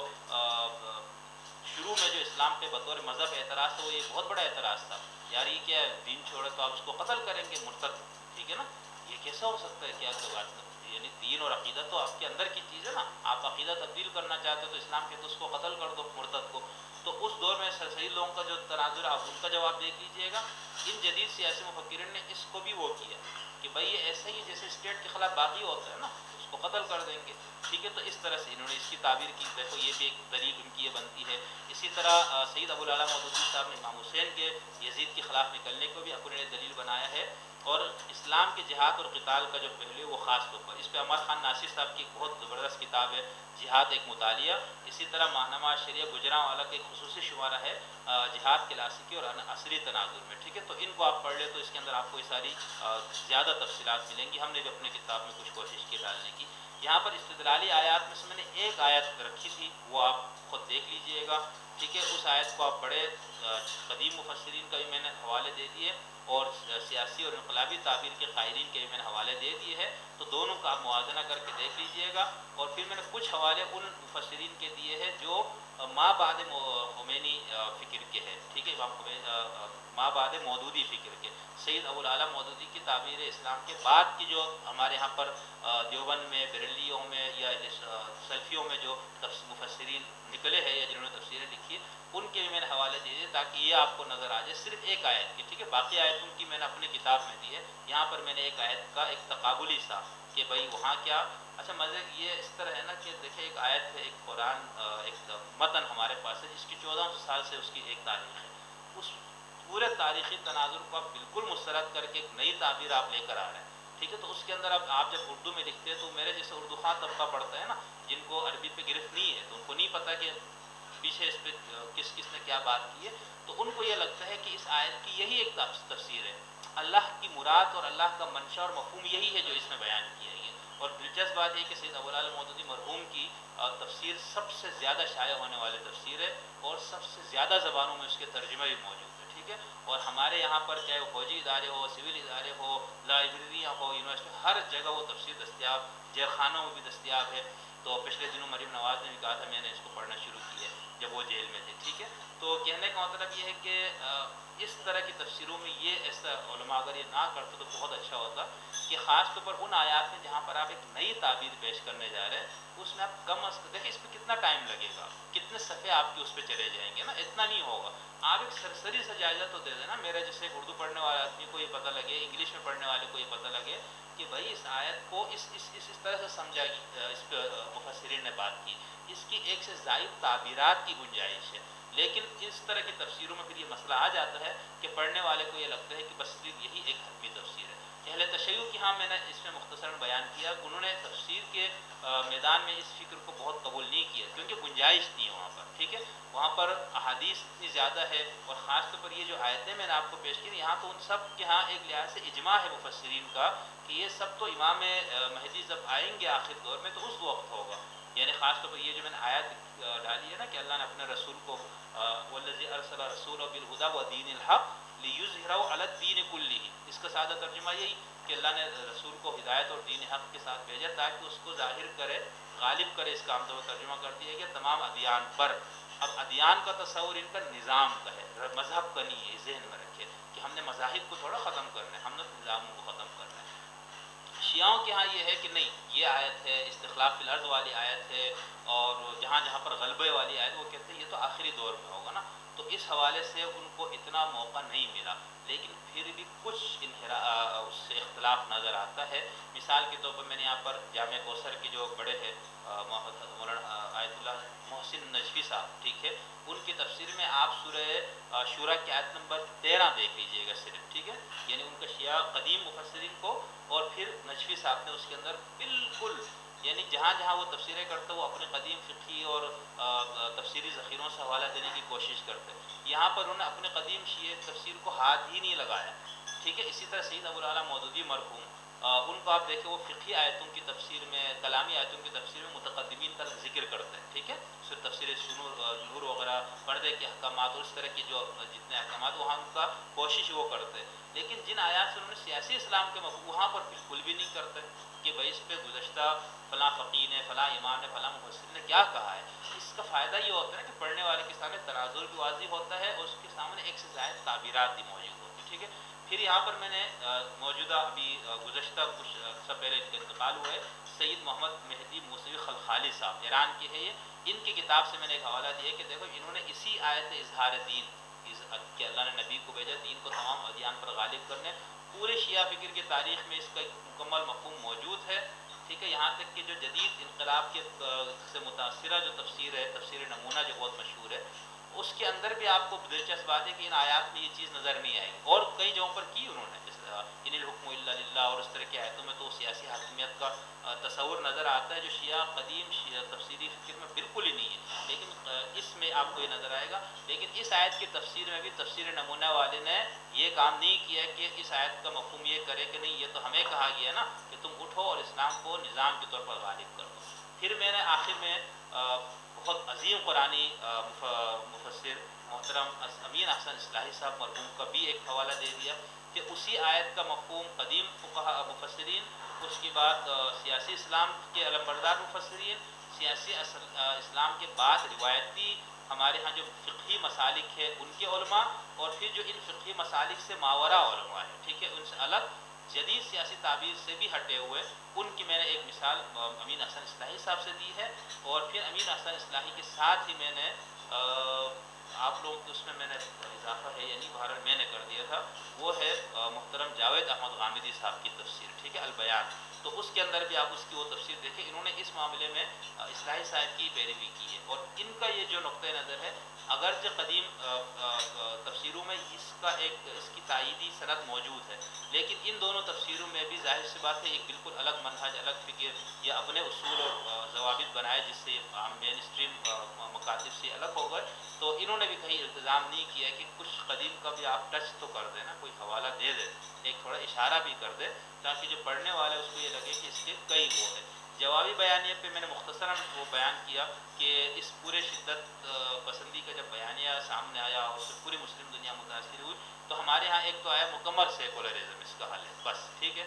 شروع میں جو اسلام پہ بطور مذہب اعتراض تھا وہ یہ بہت بڑا اعتراض تھا، یار یہ کیا دین چھوڑے تو آپ اس کو قتل کریں گے مرتد، ٹھیک ہے نا، یہ کیسا ہو سکتا ہے، کیا بات ہے، یعنی دین اور عقیدت تو آپ کے اندر کی چیز ہے نا، آپ عقیدہ تبدیل کرنا چاہتے ہو تو اسلام کے تو اس کو قتل کر دو مرتد کو، تو اس دور میں صحیح لوگوں کا جو تناظر ہے آپ ان کا جواب دیکھ لیجئے گا، ان جدید سیاسی مفکرین نے اس کو بھی وہ کیا کہ بھائی یہ ایسا ہی جیسے اسٹیٹ کے خلاف باغی ہوتا ہے نا اس کو قتل کر دیں گے، ٹھیک ہے، تو اس طرح سے انہوں نے اس کی تعبیر کی، دیکھو یہ بھی ایک دلیل ان کی یہ بنتی ہے، اسی طرح سید ابو العلا مودودی صاحب نے امام حسین کے یزید کے خلاف نکلنے کو بھی اپنے دلیل بنایا ہے، اور اسلام کے جہاد اور قتال کا جو پہلو ہے وہ خاص طور پر اس پہ عمر خان ناصر صاحب کی ایک بہت زبردست کتاب ہے جہاد ایک مطالعہ، اسی طرح ماہنامہ شریعہ گجرانوالہ کا ایک خصوصی شمارہ ہے جہاد کلاسیکی اور عصری تناظر میں، ٹھیک ہے، تو ان کو آپ پڑھ لیں تو اس کے اندر آپ کو یہ ساری زیادہ تفصیلات ملیں گی، ہم نے بھی اپنی کتاب میں کچھ کوشش کی ڈالنے کی، یہاں پر استدلالی آیات میں سے میں نے ایک آیت رکھی تھی وہ آپ خود دیکھ لیجئے گا، ٹھیک ہے، اس آیت کو آپ پڑھے، قدیم مفسرین کا بھی میں نے حوالے دے دیے اور سیاسی اور انقلابی تعبیر کے قائلین کے بھی میں نے حوالے دے دیے ہیں، تو دونوں کا آپ موازنہ کر کے دیکھ لیجئے گا، اور پھر میں نے کچھ حوالے ان مفسرین کے دیے ہیں جو ما بعد خمینی فکر کے ہیں، ٹھیک ہے، امام خمینی ما بعد مودودی فکر کے، سید ابو العلا مودودی کی تعبیر اسلام کے بعد کی جو ہمارے ہاں پر دیوبند میں بریلیوں میں یا سلفیوں میں جو مفسرین نکلے ہیں یا جنہوں نے تفسیریں لکھی ہے ان کے بھی میں نے حوالے دیے تاکہ یہ آپ کو نظر آ جائے صرف ایک آیت کی، ٹھیک ہے، باقی آیتوں کی میں نے اپنی کتاب میں دی ہے، یہاں پر میں نے ایک آیت کا ایک تقابلی سا کہ بھائی وہاں کیا، اچھا مزے یہ اس طرح ہے نا کہ دیکھیں ایک آیت ہے، ایک قرآن ایک متن ہمارے پاس ہے جس کی 1400 سال سے اس کی ایک تاریخ ہے، اس پورے تاریخی تناظر کو آپ بالکل مسترد کر کے ایک نئی تعبیر آپ لے کر آ رہے ہیں، ٹھیک ہے، تو اس کے اندر آپ جب اردو میں لکھتے ہیں تو میرے جیسے اردو خواں طبقہ پڑھتا ہے نا جن کو عربی پہ گرفت نہیں ہے تو ان کو نہیں پتہ کہ پیچھے اس پہ کس کس نے کیا بات کی ہے، تو ان کو یہ لگتا ہے کہ اس آیت کی یہی ایک تفسیر ہے، اللہ کی مراد اور اللہ کا منشا اور مفہوم یہی ہے جو اس میں بیان کیا ہے، اور دلچسپ بات یہ کہ سید ابو العلا مودودی مرحوم کی تفسیر سب سے زیادہ شائع ہونے والی تفسیر ہے اور سب سے زیادہ زبانوں میں اس کے ترجمے بھی موجود ہیں، ٹھیک ہے، اور ہمارے یہاں پر چاہے وہ فوجی ادارے ہو، سول ادارے ہو، لائبریریاں ہو، یونیورسٹی، ہر جگہ وہ تفسیر دستیاب، جیل خانوں میں بھی دستیاب ہے، تو پچھلے دنوں مریم نواز نے بھی کہا تھا میں نے اس کو پڑھنا شروع کی ہے جب وہ جیل میں تھے، ٹھیک ہے، تو کہنے کا مطلب یہ ہے کہ اس طرح کی تفسیروں میں یہ ایسا علماء اگر یہ نہ کرتے تو بہت اچھا ہوتا کہ خاص طور پر ان آیات میں جہاں پر آپ ایک نئی تعبیر پیش کرنے جا رہے ہیں اس میں آپ کم از کم دیکھیں اس پہ کتنا ٹائم لگے گا، کتنے صفحے آپ کے اس پہ چلے جائیں گے نا، اتنا نہیں ہوگا، آپ ایک سرسری سا جائزہ تو دے دینا، میرے جیسے اردو پڑھنے والے آدمی کو یہ پتہ لگے، انگلش میں پڑھنے والے کو یہ پتہ لگے کہ بھائی اس آیت کو اس طرح سے سمجھا اس پہ مفسرین نے بات کی، اس کی ایک سے زائد تعبیرات کی گنجائش ہے، لیکن اس طرح کی تفسیروں میں پھر یہ مسئلہ آ جاتا ہے کہ پڑھنے والے کو یہ لگتا ہے کہ بس صرف یہی ایک حتمی تفسیر ہے. اہل تشیع کی ہاں میں نے اس میں مختصراً بیان کیا کہ انہوں نے تفسیر کے میدان میں اس فکر کو بہت قبول نہیں کیا کیونکہ گنجائش نہیں ہے وہاں پر. ٹھیک ہے, وہاں پر احادیث اتنی زیادہ ہے, اور خاص طور پر یہ جو آیتیں میں نے آپ کو پیش کی یہاں تو ان سب کے ہاں ایک لحاظ سے اجماع ہے مفسرین کا کہ یہ سب تو امام مہدی جب آئیں گے آخر دور میں تو اس وقت ہوگا. یعنی خاص طور پر یہ جو میں نے آیت ڈالی ہے نا کہ اللہ نے اپنے رسول کو والذی ارسل رسولہ بالہدی ودین الحق لیظہرہ علی الدین کلہ, اس کا سادہ ترجمہ یہی کہ اللہ نے رسول کو ہدایت اور دین حق کے ساتھ بھیجا تاکہ اس کو ظاہر کرے, غالب کرے. اس کا عام طور پر ترجمہ کر دیا کہ تمام ادیان پر. اب ادیان کا تصور ان کا نظام کا ہے, مذہب کا نہیں ہے. ذہن میں رکھے کہ ہم نے مذاہب کو تھوڑا ختم کرنا ہے, ہم نے نظاموں کو ختم کرنا ہے. شیعوں کے ہاں یہ ہے کہ نہیں, یہ آیت ہے استخلاف فی الارض والی آیت ہے, اور جہاں جہاں پر غلبے والی آیت وہ کہتے ہیں یہ تو آخری دور میں ہوگا نا, تو اس حوالے سے ان کو اتنا موقع نہیں ملا. لیکن پھر بھی کچھ اس سے اختلاف نظر آتا ہے. مثال کے طور پر میں نے یہاں پر جامع کوثر کے جو بڑے ہیں مولانا آیت اللہ محسن نجفی صاحب, ٹھیک ہے, ان کی تفسیر میں آپ سورہ شورا کی آیت نمبر 13 دیکھ لیجئے گا صرف. ٹھیک ہے, یعنی ان کا شیعہ قدیم مفسرین کو, اور پھر نجفی صاحب نے اس کے اندر بالکل یعنی جہاں جہاں وہ تفسیریں کرتے وہ اپنے قدیم فقہی اور تفسیری ذخیروں سے حوالہ دینے کی کوشش کرتے. یہاں پر انہوں نے اپنے قدیم شیعہ تفسیر کو ہاتھ ہی نہیں لگایا. ٹھیک ہے, اسی طرح سید ابو الاعلیٰ مودودی مرحوم, ان کو آپ دیکھیں وہ فقہی آیتوں کی تفسیر میں, کلامی آیتوں کی تفسیر میں متقدمین کا ذکر کرتے ہیں. ٹھیک ہے, صرف تفسیر نور وغیرہ, پردے کے احکامات اور اس طرح کی جو جتنے احکامات وہاں ان کا کوشش وہ کرتے ہیں. لیکن جن آیات سے انہوں نے سیاسی اسلام کے مفہوم وہاں پر بالکل بھی نہیں کرتے کہ بھائی اس پہ گزشتہ فلاں فقیہ نے, فلاں امام نے, فلاں مفسر نے کیا کہا ہے. اس کا فائدہ یہ ہوتا ہے کہ پڑھنے والے کے سامنے تناظر بھی واضح ہوتا ہے اور اس کے سامنے ایک سے زائد تعبیرات بھی موجود ہوتی ہیں. ٹھیک ہے, پھر یہاں پر میں نے موجودہ ابھی گزشتہ کچھ عرصہ پہلے ان کا انتقال ہوا ہے, سید محمد مہدی موسوی خلخالی صاحب, ایران کے ہے یہ, ان کی کتاب سے میں نے ایک حوالہ دیا کہ دیکھو انہوں نے اسی آیت اظہار دین کہ اللہ نے نبی کو بھیجا دین کو تمام ادیان پر غالب کرنے, پورے شیعہ فکر کی تاریخ میں اس کا ایک مکمل مفہوم موجود ہے. ٹھیک ہے, یہاں تک کہ جو جدید انقلاب کے سے متاثرہ جو تفسیر ہے, تفسیر نمونہ جو بہت مشہور ہے, اس کے اندر بھی آپ کو دلچسپ بات ہے کہ ان آیات میں یہ چیز نظر نہیں آئے گی, اور کئی جگہوں پر کی انہوں نے, جیسے ان الحکم الا للہ اور اس طرح کی آیتوں میں تو سیاسی حاکمیت کا تصور نظر آتا ہے جو شیعہ قدیم شیعہ تفسیری فکر میں بالکل ہی نہیں ہے. لیکن اس میں آپ کو یہ نظر آئے گا. لیکن اس آیت کی تفسیر میں بھی تفسیر نمونہ والے نے یہ کام نہیں کیا کہ اس آیت کا مفہوم یہ کرے کہ نہیں یہ تو ہمیں کہا گیا نا کہ تم اٹھو اور اسلام کو نظام کے طور پر غالب کر دو. پھر میں نے آخر میں بہت عظیم قرآنی مفسر محترم امین احسن اصلاحی صاحب مرحوم کا بھی ایک حوالہ دے دیا کہ اسی آیت کا مفہوم قدیم فقہا مفسرین, اس کے بعد سیاسی اسلام کے علمبردار مفسرین, سیاسی اسلام کے بعد روایتی ہمارے ہاں جو فقہی مسالک ہے ان کے علماء, اور پھر جو ان فقہی مسالک سے ماورا علماء ہے, ٹھیک ہے, ان سے الگ جدید سیاسی تعبیر سے بھی ہٹے ہوئے, ان کی میں نے ایک مثال امین احسن اصلاحی صاحب سے دی ہے. اور پھر امین احسن اصلاحی کے ساتھ ہی میں نے آپ لوگوں کے اس میں نے اضافہ ہے یعنی بہرحال میں نے کر دیا تھا, وہ ہے محترم جاوید احمد غامدی صاحب کی تفسیر. ٹھیک ہے, البیان, تو اس کے اندر بھی آپ اس کی وہ تفسیر دیکھیں, انہوں نے اس معاملے میں اصلاحی صاحب کی پیروی کی ہے. اور ان کا یہ جو نقطۂ نظر ہے, اگرچہ قدیم تفسیروں میں اس کی تائیدی سند موجود ہے, لیکن ان دونوں تفسیروں میں بھی ظاہر سی بات ہے ایک بالکل الگ منہج, الگ فکر یا اپنے اصول اور ضوابط بنائے جس سے مین اسٹریم مکاتب سے الگ ہو گئے. تو انہوں نے بھی کہیں التزام نہیں کیا کہ کچھ قدیم کا بھی آپ ٹچ تو کر دیں نا, کوئی حوالہ دے دے, ایک تھوڑا اشارہ بھی کر دے تاکہ جو پڑھنے والے اس کو یہ لگے کہ اس کے کئی وہ ہے. جوابی بیانیہ پہ میں نے مختصراً وہ بیان کیا کہ اس پورے شدت پسندی کا جب بیانیہ سامنے آیا اور اس سے پوری مسلم دنیا متاثر ہوئی, تو ہمارے ہاں ایک تو آیا مکمل سیکولرزم, اس کا حل ہے بس. ٹھیک ہے,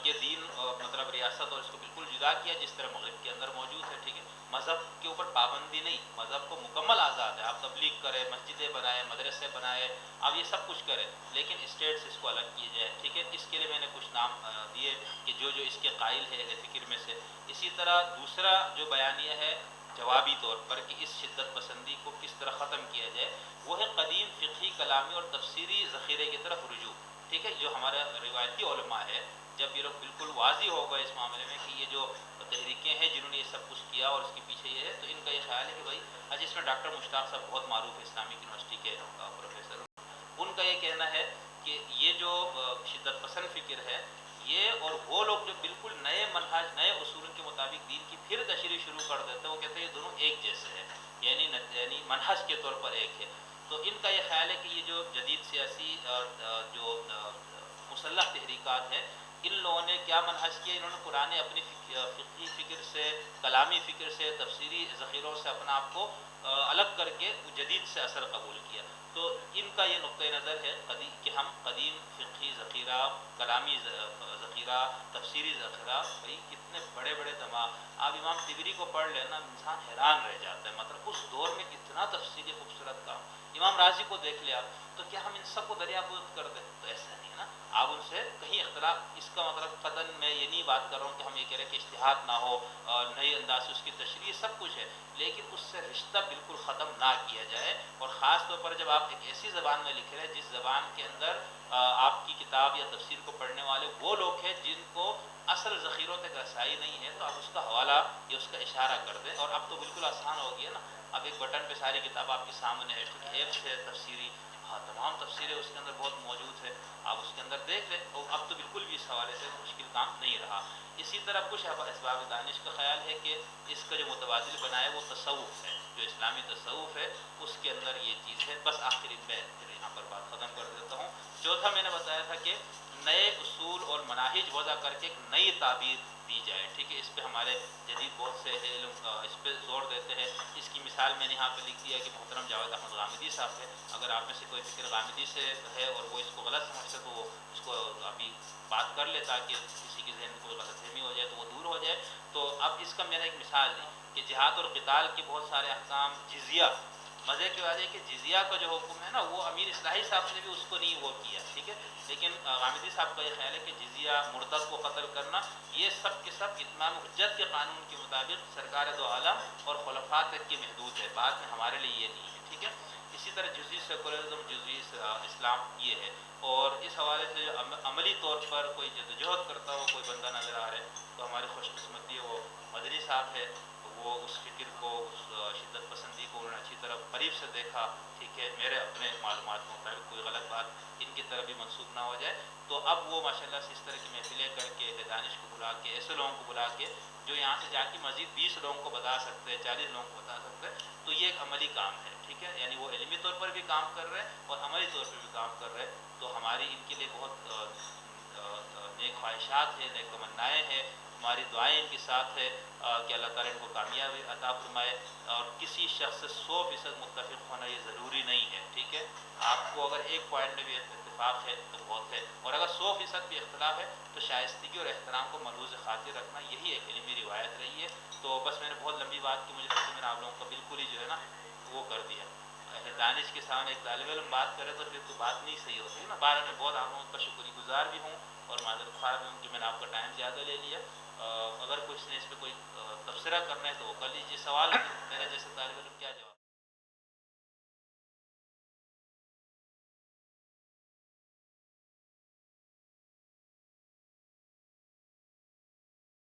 کہ دین مطلب ریاست اور اس کو بالکل جدا کیا جس طرح مغرب کے اندر موجود ہے. ٹھیک ہے, مذہب کے اوپر پابندی نہیں, مذہب کو مکمل آزاد ہے, آپ تبلیغ کریں, مسجدیں بنائیں, مدرسے بنائیں, آپ یہ سب کچھ کریں, لیکن اسٹیٹ سے اس کو الگ کیے جائے. ٹھیک ہے, اس کے لیے میں نے کچھ نام دیے کہ جو اس کے قائل ہے اہل فکر میں سے. اسی طرح دوسرا جو بیانیہ ہے جوابی طور پر کہ اس شدت پسندی کو کس طرح ختم کیا جائے, وہ ہے قدیم فقہی کلامی اور تفسیری ذخیرے کی طرف رجوع. ٹھیک ہے, جو ہمارا روایتی علماء ہے, جب یہ لوگ بالکل واضح ہو گئے اس معاملے میں کہ یہ جو تحریکیں ہیں جنہوں نے یہ سب کچھ کیا اور اس کے پیچھے یہ ہے, تو ان کا یہ خیال خیال ہے کہ بھائی اچھا اس میں ڈاکٹر مشتاق صاحب بہت معروف ہے اسلامک یونیورسٹی کے پروفیسر، ان کا یہ کہنا ہے کہ یہ جو شدت پسند فکر ہے یہ اور وہ لوگ جو بالکل نئے منہج نئے اصول کے مطابق دین کی پھر تشریح شروع کر دیتے ہیں، وہ کہتے ہیں یہ دونوں ایک جیسے ہیں، یعنی منہج کے طور پر ایک ہے۔ تو ان کا یہ خیال ہے کہ یہ جو جدید سیاسی جو مسلح تحریکات ہیں، ان لوگوں نے کیا منحص کیا، انہوں نے قرآن اپنی فقہی فکر سے، کلامی فکر سے، تفسیری ذخیروں سے اپنا آپ کو الگ کر کے جدید سے اثر قبول کیا۔ تو ان کا یہ نقطۂ نظر ہے کہ ہم قدیم فقہی ذخیرہ، کلامی ذخیرہ، تفسیری ذخیرہ، بھائی کتنے بڑے بڑے دماغ، آپ امام طبری کو پڑھ لینا انسان حیران رہ جاتا ہے، مطلب اس دور میں کتنا تفصیلی خوبصورت کام۔ امام راضی کو دیکھ لیا، تو کیا ہم ان سب کو دریافت کر دیں؟ تو ایسا نہیں ہے نا، آپ ان سے کہیں اختلاف، اس کا مطلب قدن میں یہ نہیں بات کر رہا ہوں کہ ہم یہ کہہ رہے ہیں کہ اجتہاد نہ ہو، نئے انداز سے اس کی تشریح سب کچھ ہے، لیکن اس سے رشتہ بالکل ختم نہ کیا جائے۔ اور خاص طور پر جب آپ ایک ایسی زبان میں لکھ رہے ہیں جس زبان کے اندر آپ کی کتاب یا تفسیر کو پڑھنے والے وہ لوگ ہیں جن کو اصل ذخیروں تک رسائی نہیں ہے، تو آپ اس کا حوالہ یا اس کا اشارہ کر دیں۔ اور اب تو بالکل آسان ہو گیا نا، اب ایک بٹن پہ ساری کتاب آپ کے سامنے ہے، ٹھیک ہے، ایپ ہے تفسیری، ہاں تمام تفسیریں اس کے اندر بہت موجود ہے، آپ اس کے اندر دیکھ لیں۔ اور اب تو بالکل بھی اس حوالے سے مشکل کام نہیں رہا۔ اسی طرح کچھ اسباب دانش کا خیال ہے کہ اس کا جو متبادل بنا ہے وہ تصوف ہے، جو اسلامی تصوف ہے اس کے اندر یہ چیز ہے۔ بس آخری میں پھر یہاں پر بات ختم کر دیتا ہوں۔ چوتھا میں نے بتایا تھا کہ نئے اصول اور مناہج وضع کر کے ایک نئی تعبیر دی جائے، ٹھیک ہے، اس پہ ہمارے جدید بہت سے علم اس پہ زور دیتے ہیں۔ اس کی مثال میں نے یہاں پہ لکھ دیا کہ محترم جاوید احمد غامدی صاحب ہے، اگر آپ میں سے کوئی فکر غامدی سے ہے اور وہ اس کو غلط سمجھتا تو وہ اس کو ابھی بات کر لے تاکہ کسی کے ذہن میں کوئی غلط فہمی ہو جائے تو وہ دور ہو جائے۔ تو اب اس کا میں نے ایک مثال دی کہ جہاد اور قتال کے بہت سارے احکام، جزیہ، مزے کی بات ہے کہ جزیہ کا جو حکم ہے نا وہ امیر اصلاحی صاحب نے بھی اس کو نہیں وہ کیا، ٹھیک ہے، لیکن غامدی صاحب کا یہ خیال ہے کہ جزیہ، مرتد کو قتل کرنا، یہ سب کے سب اتمام حجت کے قانون کے مطابق سرکار دو عالم اور خلفاء تک کی محدود ہے، بعد میں ہمارے لیے یہ نہیں ہے، ٹھیک ہے۔ اسی طرح جزوی سیکولرزم، جزوی اسلام یہ ہے۔ اور اس حوالے سے جو عملی طور پر کوئی جدوجہد کرتا ہو کوئی بندہ نظر آ رہا ہے تو ہماری خوش قسمتی ہے وہ مدنی صاحب ہے، وہ اس فکر کو، اس شدت پسندی کو انہوں نے اچھی طرح قریب سے دیکھا، ٹھیک ہے، میرے اپنے معلومات کے مطابق کوئی غلط بات ان کی طرف بھی منسوخ نہ ہو جائے۔ تو اب وہ ماشاءاللہ سے اس طرح کی محفلیں کر کے، دانش کو بلا کے، ایسے لوگوں کو بلا کے جو یہاں سے جا کے مزید 20 لوگوں کو بتا سکتے ہیں، 40 لوگوں کو بتا سکتے ہیں، تو یہ ایک عملی کام ہے، ٹھیک ہے، یعنی وہ علمی طور پر بھی کام کر رہے ہیں اور عملی طور پر بھی کام کر رہے ہیں۔ تو ہماری ان کے لیے بہت نیک خواہشات ہیں، نیک تمنائیں ہیں، ہماری دعائیں ان کے ساتھ ہے کہ اللہ تعالیٰ ان کو کامیابی عطا فرمائے۔ اور کسی شخص سے 100% متفق ہونا یہ ضروری نہیں ہے، ٹھیک ہے، آپ کو اگر ایک پوائنٹ میں بھی اتفاق ہے تو بہت ہے، اور اگر 100% بھی اختلاف ہے تو شائستگی اور احترام کو ملحوظ خاطر رکھنا یہی ایک علمی روایت رہی ہے۔ تو بس میں نے بہت لمبی بات کی، مجھے لگتا ہے میں نے آپ لوگوں کو بالکل ہی جو ہے نا وہ کر دیا۔ دانش کے سامنے ایک طالب علم بات کرے تو پھر تو بات نہیں صحیح ہوتی ہے نا۔ بارے میں بہت آپ لوگوں کا شکر گزار بھی ہوں اور معذرت خواہ بھی ہوں کہ میں نے آپ کا ٹائم زیادہ لے لیا۔ اگر کچھ نے اس پہ کوئی تبصرہ کرنا ہے تو وہ کر لیجیے، سوال میرے جیسے طالب